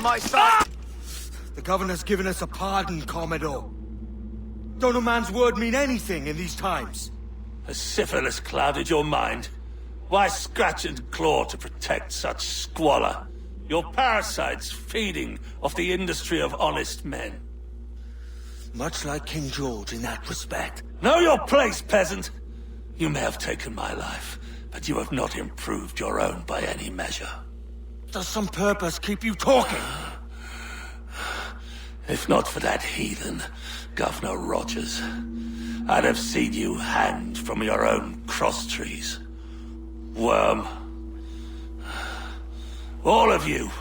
My son. The governor's given us a pardon, Commodore. Don't a man's word mean anything in these times? Has syphilis clouded your mind? Why scratch and claw to protect such squalor? You're parasites feeding off the industry of honest men. Much like King George in that respect. Know your place, peasant! You may have taken my life, but you have not improved your own by any measure. Does some purpose keep you talking? If not for that heathen, Governor Rogers, I'd have seen you hanged from your own cross trees. Worm. All of you